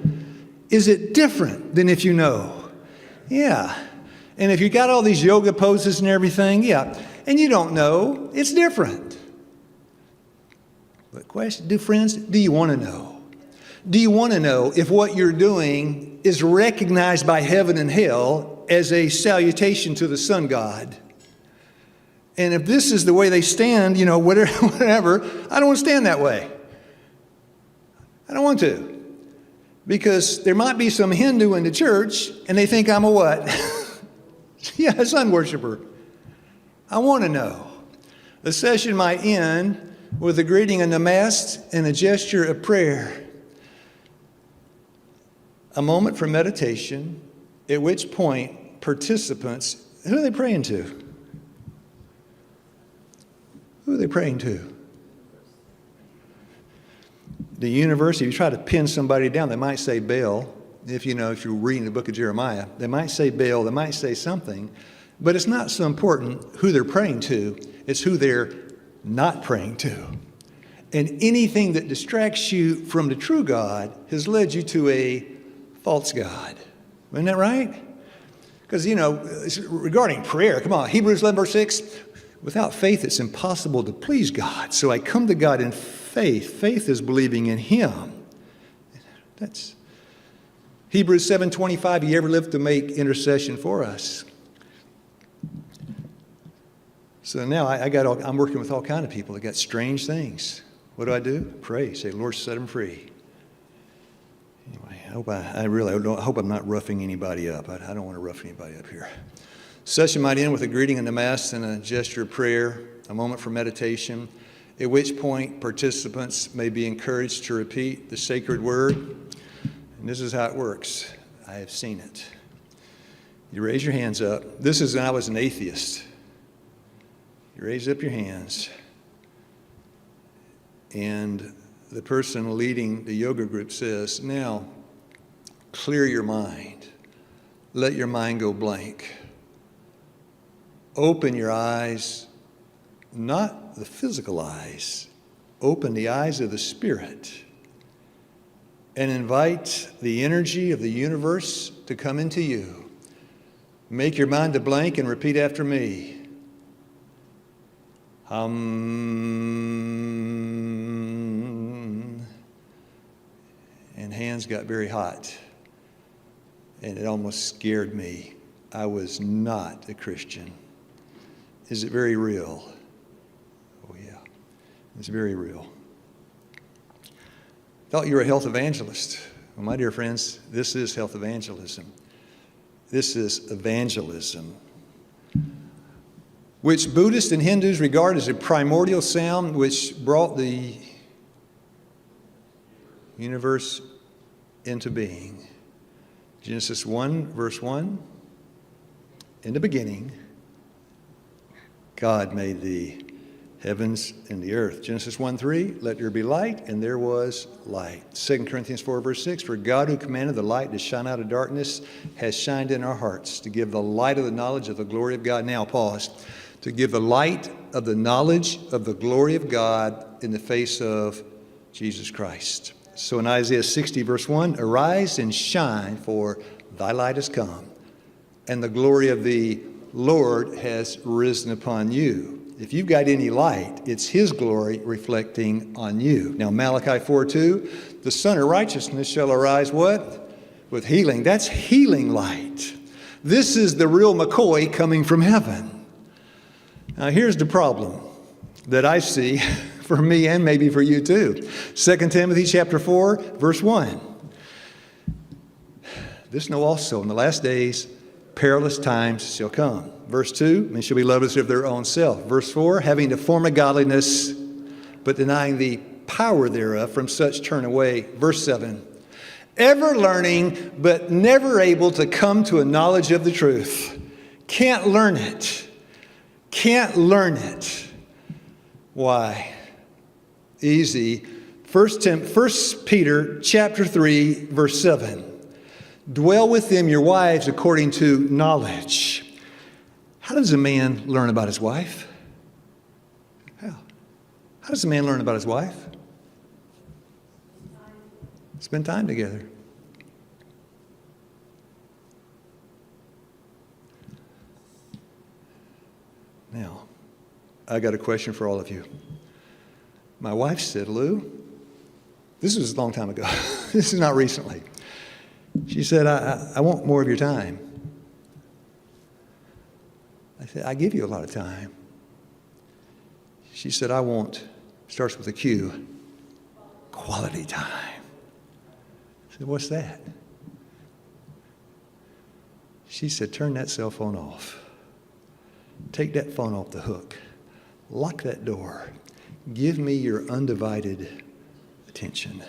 is it different than if you know? Yeah. And if you got all these yoga poses and everything, yeah. And you don't know, it's different. But question, friends, do you want to know? Do you want to know if what you're doing is recognized by heaven and hell as a salutation to the sun god? And if this is the way they stand, whatever, I don't want to stand that way. I don't want to. Because there might be some Hindu in the church and they think I'm a what? Yeah, a sun worshiper. I want to know. The session might end with a greeting, a namaste, and a gesture of prayer. A moment for meditation, at which point participants, who are they praying to? Who are they praying to? The universe, if you try to pin somebody down, they might say Baal. If you're reading the book of Jeremiah, they might say Baal, they might say something. But it's not so important who they're praying to, it's who they're not praying to. And anything that distracts you from the true God has led you to a false God. Isn't that right? Because, regarding prayer, come on, Hebrews 11, verse 6, without faith it's impossible to please God. So I come to God in faith. Faith is believing in Him. That's Hebrews 7:25, He ever lived to make intercession for us. So now I'm working with all kinds of people that got strange things. What do? Pray. Say, Lord, set them free. Anyway, I hope I'm not roughing anybody up. I don't want to rough anybody up here. Session might end with a greeting and a namaste and a gesture of prayer, a moment for meditation, at which point participants may be encouraged to repeat the sacred word. And this is how it works. I have seen it. You raise your hands up. This is when I was an atheist. You raise up your hands, and the person leading the yoga group says, now, clear your mind. Let your mind go blank. Open your eyes, not the physical eyes. Open the eyes of the Spirit and invite the energy of the universe to come into you. Make your mind a blank and repeat after me. And hands got very hot, and it almost scared me. I was not a Christian. Is it very real? Oh yeah, it's very real. Thought you were a health evangelist. Well, my dear friends, this is health evangelism. This is evangelism, which Buddhists and Hindus regard as a primordial sound which brought the universe into being. Genesis 1, verse 1, in the beginning, God made the heavens and the earth. Genesis 1:3, let there be light, and there was light. 2 Corinthians 4, verse 6, for God who commanded the light to shine out of darkness has shined in our hearts to give the light of the knowledge of the glory of God. Now pause. To give the light of the knowledge of the glory of God in the face of Jesus Christ. So in Isaiah 60, verse 1, arise and shine, for thy light has come, and the glory of the Lord has risen upon you. If you've got any light, it's His glory reflecting on you. Now Malachi 4:2, the Son of Righteousness shall arise what? with healing. That's healing light. This is the real McCoy coming from heaven. Now here's the problem that I see for me and maybe for you too. 2 Timothy chapter 4, verse 1. This know also, in the last days, perilous times shall come. Verse 2, men shall be lovers of their own self. Verse 4, having the form of godliness, but denying the power thereof, from such turn away. Verse 7, ever learning, but never able to come to a knowledge of the truth. Can't learn it. Can't learn it. Why? Easy. 1 Peter chapter 3, verse 7. Dwell with them, your wives, according to knowledge. How does a man learn about his wife? How does a man learn about his wife? Spend time together. Now, I got a question for all of you. My wife said, Lew, this was a long time ago. This is not recently. She said, I want more of your time. I said, I give you a lot of time. She said, I want, starts with a Q, quality time. I said, what's that? She said, turn that cell phone off. Take that phone off the hook. Lock that door. Give me your undivided attention.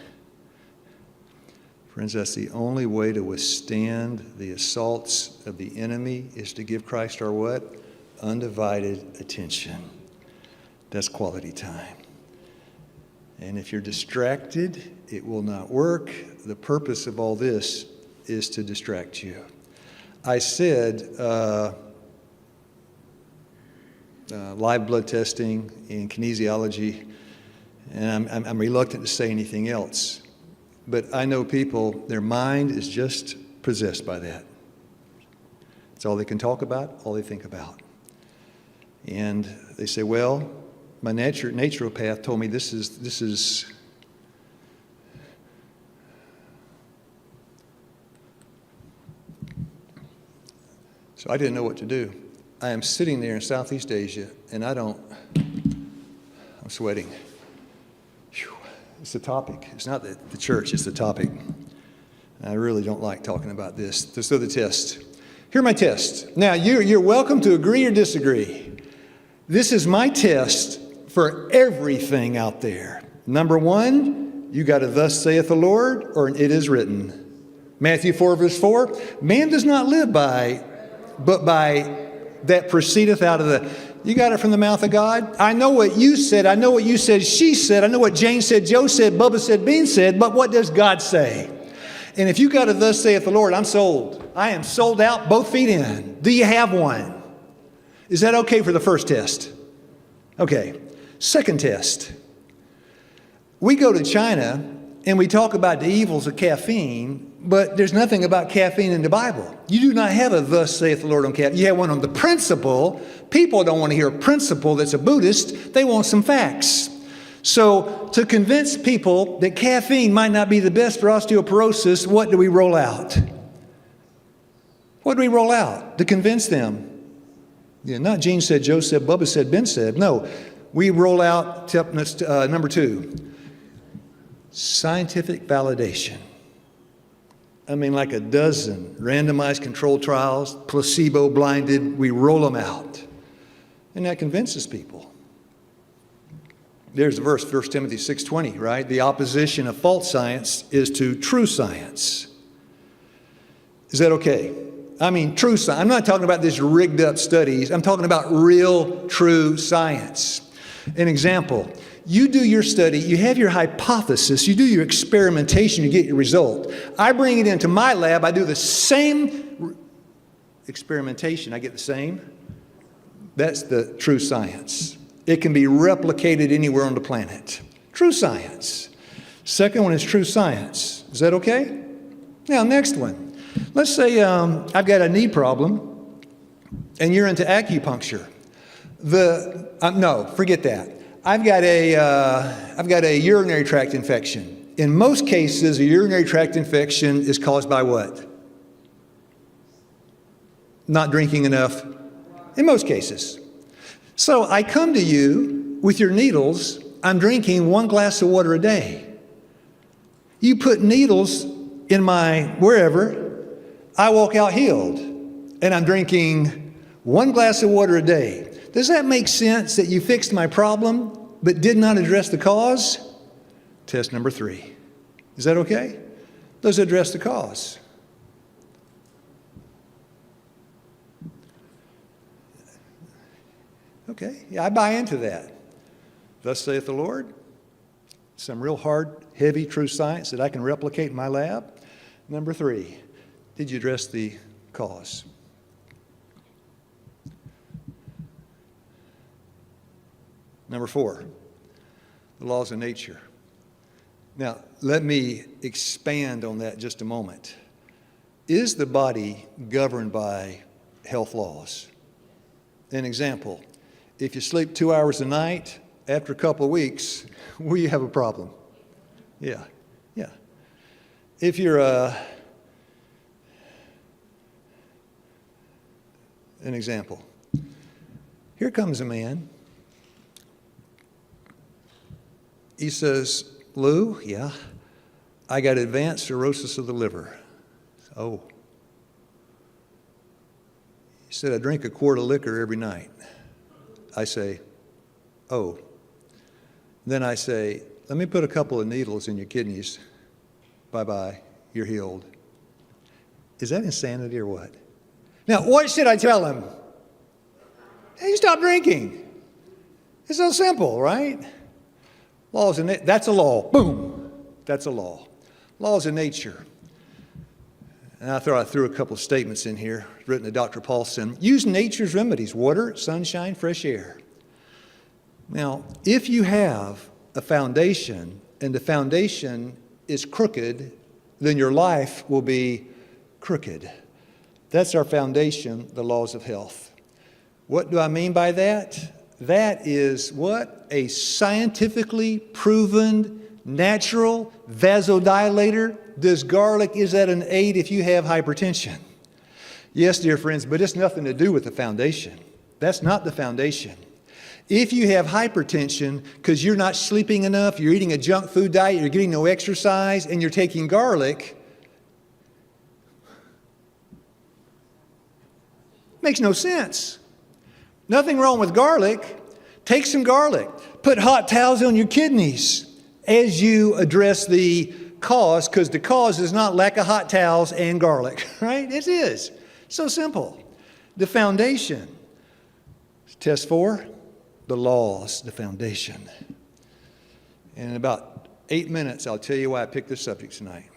Friends, that's the only way to withstand the assaults of the enemy, is to give Christ our what? Undivided attention. That's quality time. And if you're distracted, it will not work. The purpose of all this is to distract you. I said live blood testing and kinesiology, and I'm reluctant to say anything else. But I know people, their mind is just possessed by that. It's all they can talk about, all they think about. And they say, well, my naturopath told me this is So I didn't know what to do. I am sitting there in Southeast Asia, and I'm sweating. Whew. It's the topic. It's not the church, it's the topic. I really don't like talking about this. So the test. Here are my tests. Now, you're welcome to agree or disagree. This is my test for everything out there. Number one, you got a thus saith the Lord, or an it is written. Matthew 4, verse 4, man does not live but by that proceedeth out of the... You got it from the mouth of God? I know what you said. I know what you said she said. I know what Jane said, Joe said, Bubba said, Bean said. But what does God say? And if you got a thus saith the Lord, I'm sold. I am sold out, both feet in. Do you have one? Is that okay for the first test? Okay. Second test. We go to China and we talk about the evils of caffeine, but there's nothing about caffeine in the Bible. You do not have a thus saith the Lord on caffeine. You have one on the principle. People don't want to hear a principle that's a Buddhist. They want some facts. So to convince people that caffeine might not be the best for osteoporosis, what do we roll out? What do we roll out to convince them? Yeah, not Gene said, Joe said, Bubba said, Ben said. No, we roll out number two, scientific validation. I mean, like a dozen randomized controlled trials, placebo blinded, we roll them out. And that convinces people. There's the verse, 1 Timothy 6:20, right? The opposition of false science is to true science. Is that okay? I mean, true science. I'm not talking about this rigged up studies. I'm talking about real, true science. An example, you do your study, you have your hypothesis, you do your experimentation, you get your result. I bring it into my lab, I do the same experimentation, I get the same. That's the true science. It can be replicated anywhere on the planet. True science. Second one is true science. Is that okay? Now, next one. Let's say I've got a knee problem and you're into acupuncture. No, forget that. I've got a urinary tract infection In most cases, a urinary tract infection is caused by what? Not drinking enough. In most cases. So I come to you with your needles. I'm drinking 1 glass of water a day. You put needles in my wherever, I walk out healed. And I'm drinking 1 glass of water a day. Does that make sense that you fixed my problem but did not address the cause? Test number 3. Is that okay? Does it address the cause? Okay, yeah, I buy into that. Thus saith the Lord. Some real hard, heavy, true science that I can replicate in my lab. Number 3, did you address the cause? Number 4, the laws of nature. Now, let me expand on that just a moment. Is the body governed by health laws? An example, if you sleep 2 hours a night, after a couple of weeks, well, you have a problem. Yeah. If you're an example, here comes a man. He says, Lew, yeah, I got advanced cirrhosis of the liver. Oh. He said, I drink a quart of liquor every night. I say, oh. Then I say, let me put a couple of needles in your kidneys. Bye-bye, you're healed. Is that insanity or what? Now, what should I tell him? Hey, stop drinking. It's so simple, right? Laws of that's a law. Boom. That's a law. Laws of nature. And I thought I threw a couple of statements in here, written to Dr. Paulson. Use nature's remedies, water, sunshine, fresh air. Now, if you have a foundation, and the foundation is crooked, then your life will be crooked. That's our foundation, the laws of health. What do I mean by that? That is what? A scientifically proven, natural vasodilator. Does garlic, is that an aid if you have hypertension? Yes, dear friends, but it's nothing to do with the foundation. That's not the foundation. If you have hypertension because you're not sleeping enough, you're eating a junk food diet, you're getting no exercise, and you're taking garlic, makes no sense. Nothing wrong with garlic. Take some garlic. Put hot towels on your kidneys as you address the cause, because the cause is not lack of hot towels and garlic, right? It is. So simple. The foundation. Test 4, the laws, the foundation. And in about 8 minutes, I'll tell you why I picked this subject tonight.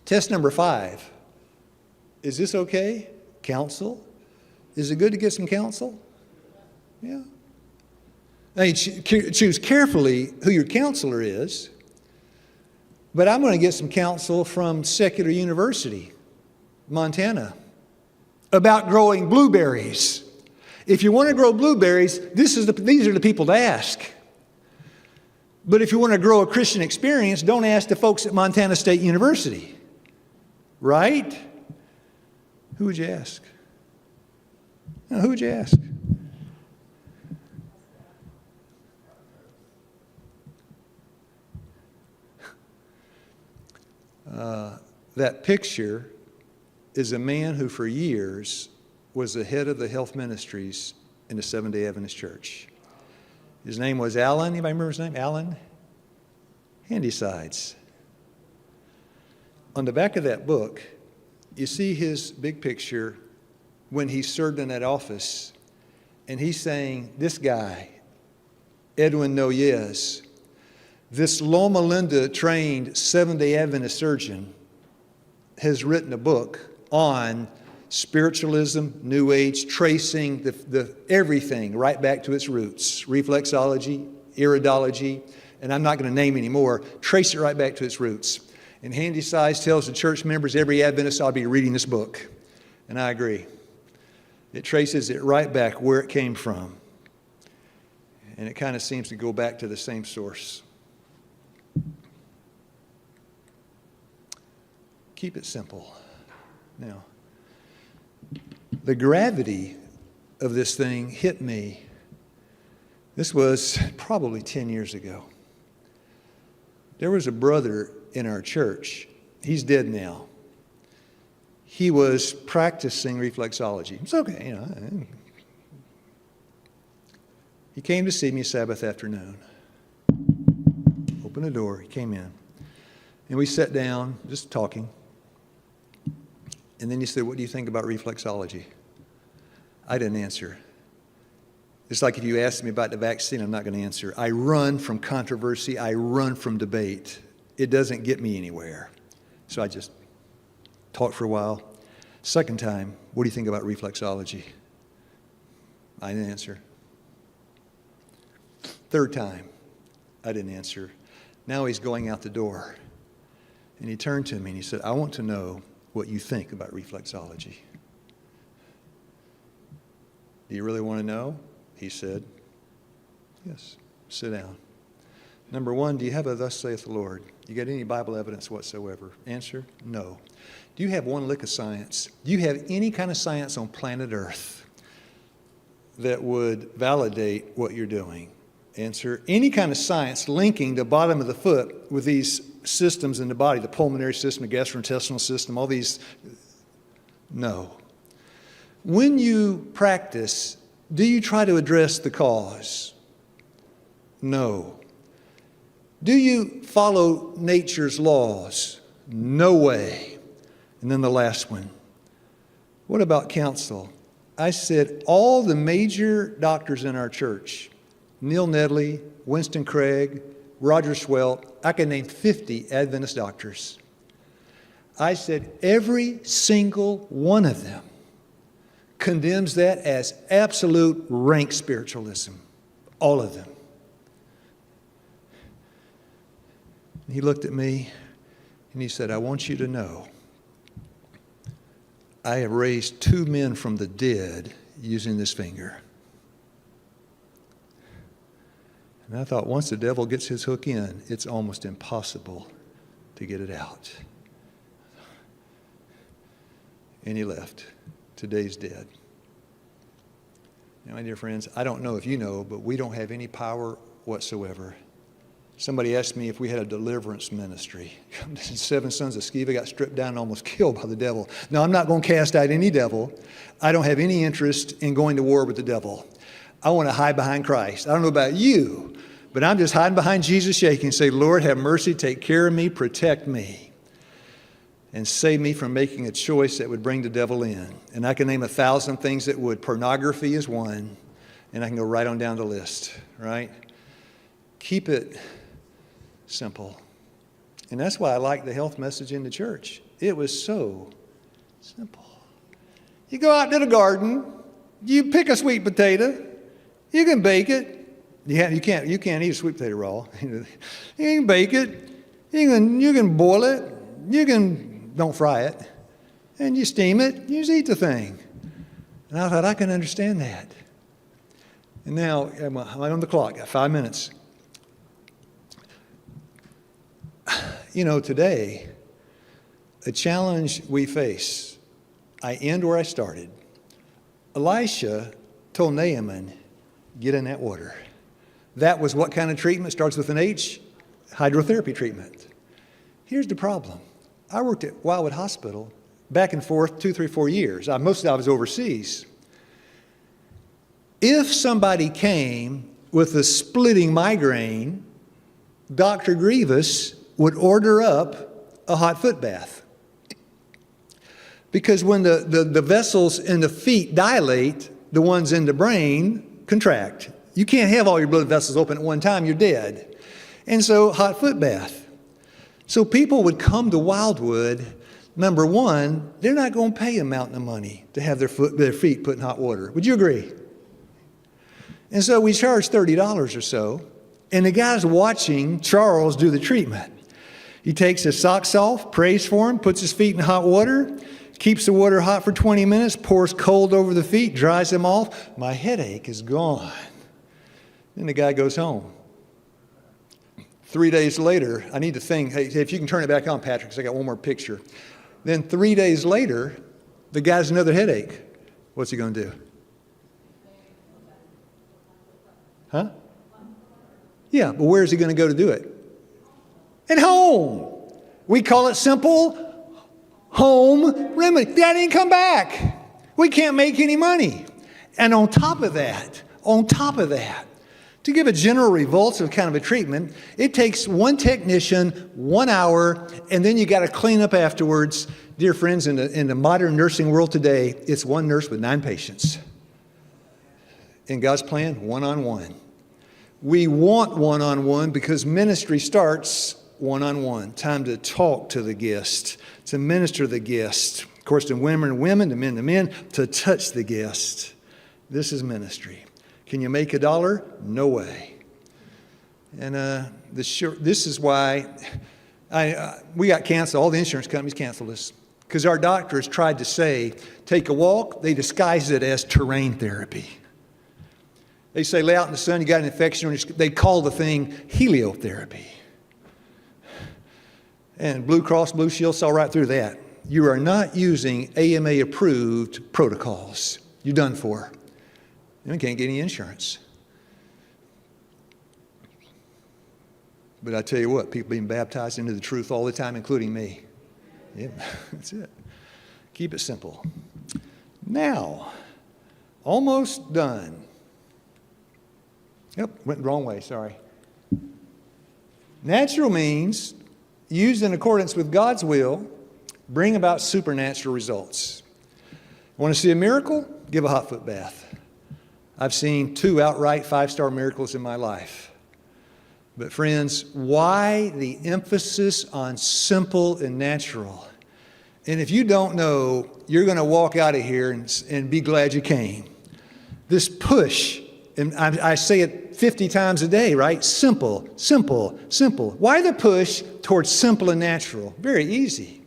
Test number 5. Is this okay? Counsel. Is it good to get some counsel? Yeah. Now you choose carefully who your counselor is, but I'm going to get some counsel from Secular University, Montana, about growing blueberries. If you want to grow blueberries, these are the people to ask. But if you want to grow a Christian experience, don't ask the folks at Montana State University. Right? Who would you ask? Now, who would you ask? That picture is a man who for years was the head of the health ministries in the Seventh-day Adventist Church. His name was Alan. Anybody remember his name? Alan Handysides. On the back of that book, you see his big picture when he served in that office, and he's saying, this guy, Edwin Noyes, this Loma Linda trained Seventh-day Adventist surgeon, has written a book on spiritualism, New Age, tracing the everything right back to its roots, reflexology, iridology, and I'm not going to name any more, trace it right back to its roots. And Handysides tells the church members, every Adventist ought to be reading this book. And I agree. It traces it right back where it came from. And it kind of seems to go back to the same source. Keep it simple. Now, the gravity of this thing hit me. This was probably 10 years ago. There was a brother in our church. He's dead now. He was practicing reflexology. It's okay, you know. He came to see me Sabbath afternoon. Opened the door, he came in. And we sat down, just talking. And then he said, "What do you think about reflexology?" I didn't answer. It's like if you asked me about the vaccine, I'm not going to answer. I run from controversy. I run from debate. It doesn't get me anywhere. So I just talked for a while. Second time, "What do you think about reflexology?" I didn't answer. Third time, I didn't answer. Now he's going out the door. And he turned to me and he said, "I want to know what you think about reflexology." "Do you really want to know?" He said. "Yes, sit down. Number one, do you have a 'thus saith the Lord'? You got any Bible evidence whatsoever?" Answer, no. "Do you have one lick of science? Do you have any kind of science on planet Earth that would validate what you're doing?" Answer, any kind of science linking the bottom of the foot with these systems in the body, the pulmonary system, the gastrointestinal system, all these, no. When you practice, do you try to address the cause? No. Do you follow nature's laws? No way. And then the last one, what about counsel? I said, all the major doctors in our church, Neil Nedley, Winston Craig, Roger Swelt, I can name 50 Adventist doctors. I said, every single one of them condemns that as absolute rank spiritualism. All of them. He looked at me and he said, "I want you to know, I have raised 2 men from the dead using this finger." And I thought, once the devil gets his hook in, it's almost impossible to get it out. And he left. Today's dead. Now, my dear friends, I don't know if you know, but we don't have any power whatsoever. Somebody asked me if we had a deliverance ministry. 7 sons of Sceva got stripped down and almost killed by the devil. No, I'm not going to cast out any devil. I don't have any interest in going to war with the devil. I want to hide behind Christ. I don't know about you, but I'm just hiding behind Jesus, shaking and say, "Lord, have mercy, take care of me, protect me, and save me from making a choice that would bring the devil in." And I can name 1,000 things that would. Pornography is one, and I can go right on down the list, right? Keep it simple. And that's why I like the health message in the church. It was so simple. You go out to the garden, you pick a sweet potato, you can bake it. You can't eat a sweet potato raw. You can bake it. You can boil it. Don't fry it. And you steam it. You just eat the thing. And I thought, I can understand that. And now, I'm on the clock. Got 5 minutes. You know, today, a challenge we face, I end where I started. Elisha told Naaman, "Get in that water." That was what kind of treatment? Starts with an H, hydrotherapy treatment. Here's the problem. I worked at Wildwood Hospital back and forth 2, 3, 4 years. Mostly I was overseas. If somebody came with a splitting migraine, Dr. Grievous would order up a hot foot bath. Because when the vessels in the feet dilate, the ones in the brain contract. You can't have all your blood vessels open at one time, you're dead. And so, hot foot bath. So people would come to Wildwood. Number one, they're not going to pay a mountain of money to have their feet put in hot water. Would you agree? And so we charge $30 or so, and the guy's watching Charles do the treatment. He takes his socks off, prays for him, puts his feet in hot water, keeps the water hot for 20 minutes, pours cold over the feet, dries them off. My headache is gone. Then the guy goes home. 3 days later, I need to think, hey, if you can turn it back on, Patrick, because I got one more picture. Then 3 days later, the guy has another headache. What's he going to do? Huh? Yeah, but where is he going to go to do it? At home. We call it simple home remedy. That didn't come back. We can't make any money. And on top of that, to give a general revulsive kind of a treatment, it takes one technician, 1 hour, and then you got to clean up afterwards. Dear friends, in the modern nursing world today, it's one nurse with 9 patients. In God's plan, one-on-one. We want one-on-one because ministry starts one-on-one. Time to talk to the guest, to minister to the guest. Of course, to women to men, to touch the guest. This is ministry. Can you make $1? No way. And this is why we got canceled. All the insurance companies canceled us because our doctors tried to say, take a walk. They disguised it as terrain therapy. They say, lay out in the sun, you got an infection. They call the thing heliotherapy. And Blue Cross Blue Shield saw right through that. You are not using AMA-approved protocols. You're done for. You can't get any insurance. But I tell you what, people being baptized into the truth all the time, including me. Yeah, that's it. Keep it simple. Now, almost done. Yep, went the wrong way, sorry. Natural means, used in accordance with God's will, bring about supernatural results. Want to see a miracle? Give a hot foot bath. I've seen 2 outright 5-star miracles in my life. But friends, why the emphasis on simple and natural? And if you don't know, you're going to walk out of here and be glad you came. This push, and I say it 50 times a day, right? Simple, simple, simple. Why the push towards simple and natural? Very easy.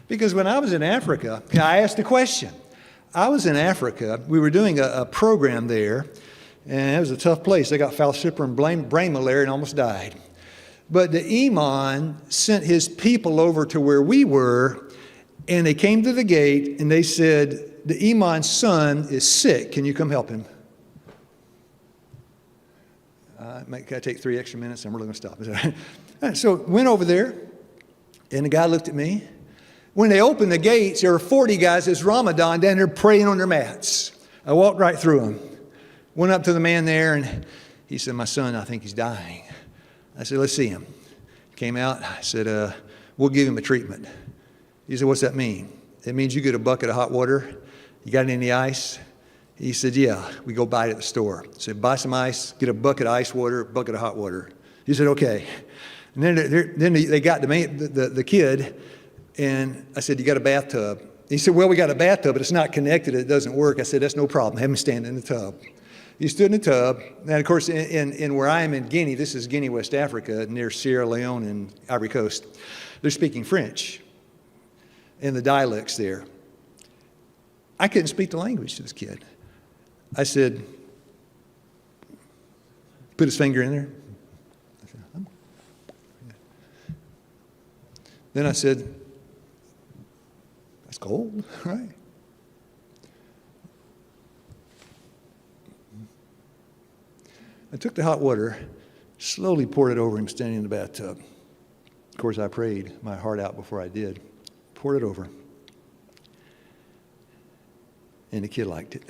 Because when I was in Africa, I asked a question. I was in Africa. We were doing a program there, and it was a tough place. They got falciparum brain malaria and almost died. But the imam sent his people over to where we were, and they came to the gate, and they said, the imam's son is sick. Can you come help him? Can I take 3 extra minutes? I'm really going to stop. Is that all right? So went over there, and the guy looked at me. When they opened the gates, there were 40 guys. It's Ramadan down there praying on their mats. I walked right through them. Went up to the man there, and he said, my son, I think he's dying. I said, let's see him. He came out. I said, we'll give him a treatment. He said, what's that mean? It means you get a bucket of hot water. You got any ice? He said, yeah, we go buy it at the store. I said, buy some ice, get a bucket of ice water, a bucket of hot water. He said, okay. And then they got the kid, and I said, you got a bathtub? He said, well, we got a bathtub, but it's not connected. It doesn't work. I said, that's no problem. Have him stand in the tub. He stood in the tub. And, of course, in where I am in Guinea, this is Guinea, West Africa, near Sierra Leone and Ivory Coast. They're speaking French in the dialects there. I couldn't speak the language to this kid. I said, put his finger in there. Then I said, that's cold, right? I took the hot water, slowly poured it over him standing in the bathtub. Of course, I prayed my heart out before I did. Poured it over. And the kid liked it.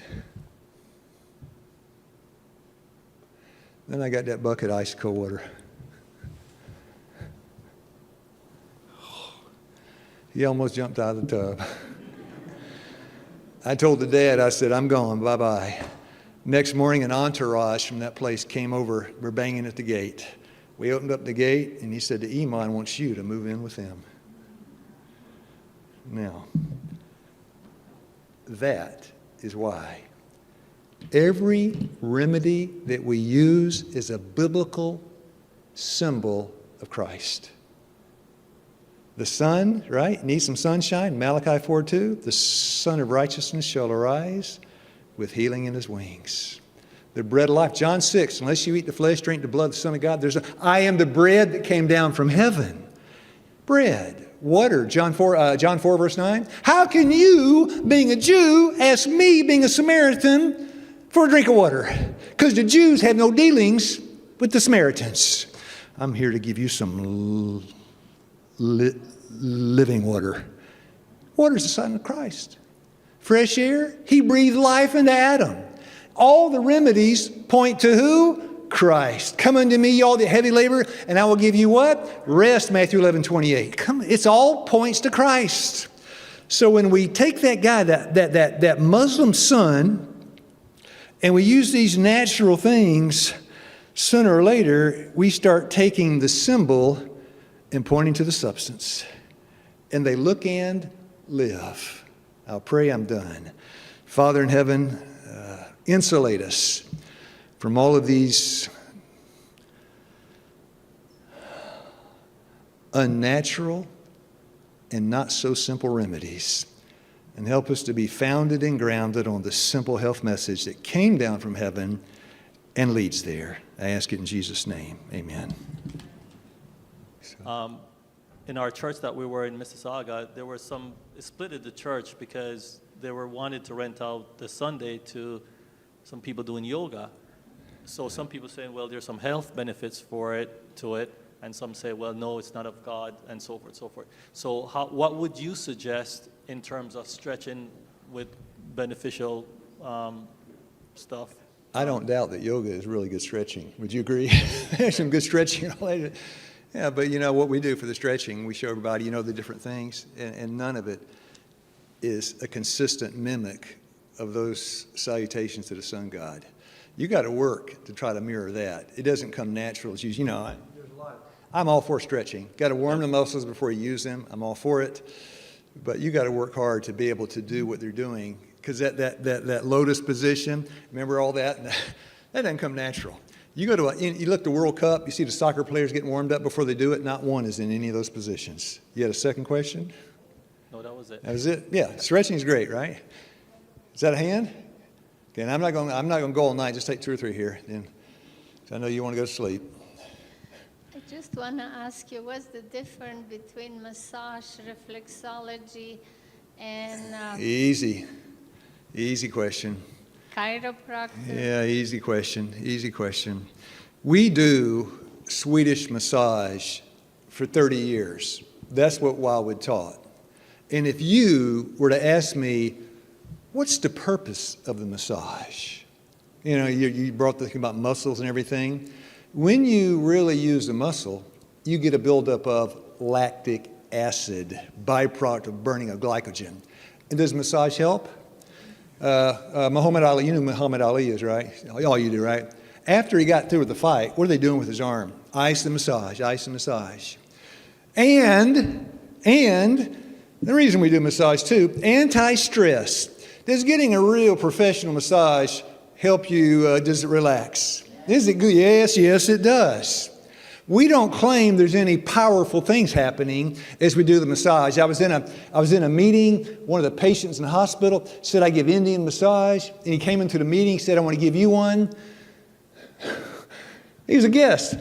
Then I got that bucket of ice cold water. He almost jumped out of the tub. I told the dad, I said, I'm gone, bye-bye. Next morning, an entourage from that place came over. We're banging at the gate. We opened up the gate, and he said, the imam wants you to move in with him. Now, that is why every remedy that we use is a biblical symbol of Christ. The sun, right, needs some sunshine. Malachi 4:2, the Son of Righteousness shall arise with healing in his wings. The bread of life, John 6, unless you eat the flesh, drink the blood of the Son of God, I am the bread that came down from heaven. Bread. water. John 4, verse 9. How can you, being a Jew, ask me, being a Samaritan, for a drink of water? Because the Jews have no dealings with the Samaritans. I'm here to give you some living water. Water is the sign of Christ. Fresh air, he breathed life into Adam. All the remedies point to who? Christ. Come unto me, all the heavy labor, and I will give you what? Rest, Matthew 11:28. It's all points to Christ. So when we take that guy, that Muslim son, and we use these natural things, sooner or later, we start taking the symbol and pointing to the substance. And they look and live. I'll pray, I'm done. Father in heaven, insulate us from all of these unnatural and not so simple remedies, and help us to be founded and grounded on the simple health message that came down from heaven and leads there. I ask it in Jesus' name. Amen. In our church that we were in Mississauga, there were some split at the church because they were wanted to rent out the Sunday to some people doing yoga. So some people saying, well, there's some health benefits to it, and some say, well, no, it's not of God, and so forth, so forth. So what would you suggest in terms of stretching with beneficial stuff? I don't doubt that yoga is really good stretching. Would you agree? There's some good stretching. Yeah, but you know what we do for the stretching, we show everybody, the different things, and none of it is a consistent mimic of those salutations to the sun god. You got to work to try to mirror that. It doesn't come natural. It's there's a lot. I'm all for stretching. Got to warm the muscles before you use them. I'm all for it. But you got to work hard to be able to do what they're doing, because that lotus position, remember all that? That doesn't come natural. You go to you look at the World Cup, you see the soccer players getting warmed up before they do it. Not one is in any of those positions. You had a second question? No, that was it. That was it? Yeah, stretching is great, right? Is that a hand? Okay, and I'm not going to go all night. Just take 2 or 3 here. Then, I know you want to go to sleep. I just want to ask you, what's the difference between massage, reflexology, and Easy question. chiropractor? Yeah, easy question. We do Swedish massage for 30 years. That's what Wildwood taught. And if you were to ask me, what's the purpose of the massage? You brought the thing about muscles and everything. When you really use the muscle, you get a buildup of lactic acid, byproduct of burning of glycogen. And does massage help? Muhammad Ali, you know who Muhammad Ali is, right? All you do, right? After he got through with the fight, what are they doing with his arm? Ice and massage. And the reason we do massage too, anti-stress. Does getting a real professional massage help you, does it relax? Is it good? Yes, it does. We don't claim there's any powerful things happening as we do the massage. I was in a meeting. One of the patients in the hospital said, I give Indian massage. And he came into the meeting, said, I want to give you one. He was a guest.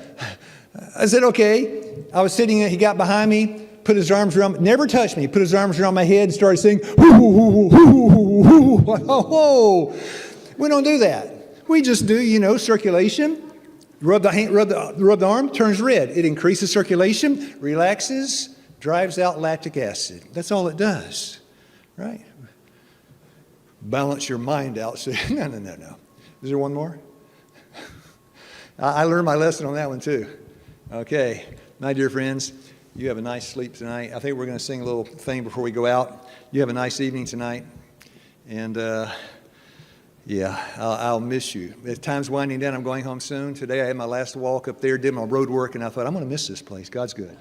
I said, okay. I was sitting there. He got behind me, put his arms around me, never touched me. Put his arms around my head and started saying, hoo, hoo, hoo, hoo, hoo, hoo. We don't do that. We just do, circulation. Rub the arm, turns red. It increases circulation, relaxes, drives out lactic acid. That's all it does, right? Balance your mind out. So, no. Is there one more? I learned my lesson on that one too. Okay, my dear friends, you have a nice sleep tonight. I think we're going to sing a little thing before we go out. You have a nice evening tonight. And I'll miss you. As time's winding down, I'm going home soon. Today I had my last walk up there, did my road work, and I thought, I'm going to miss this place. God's good.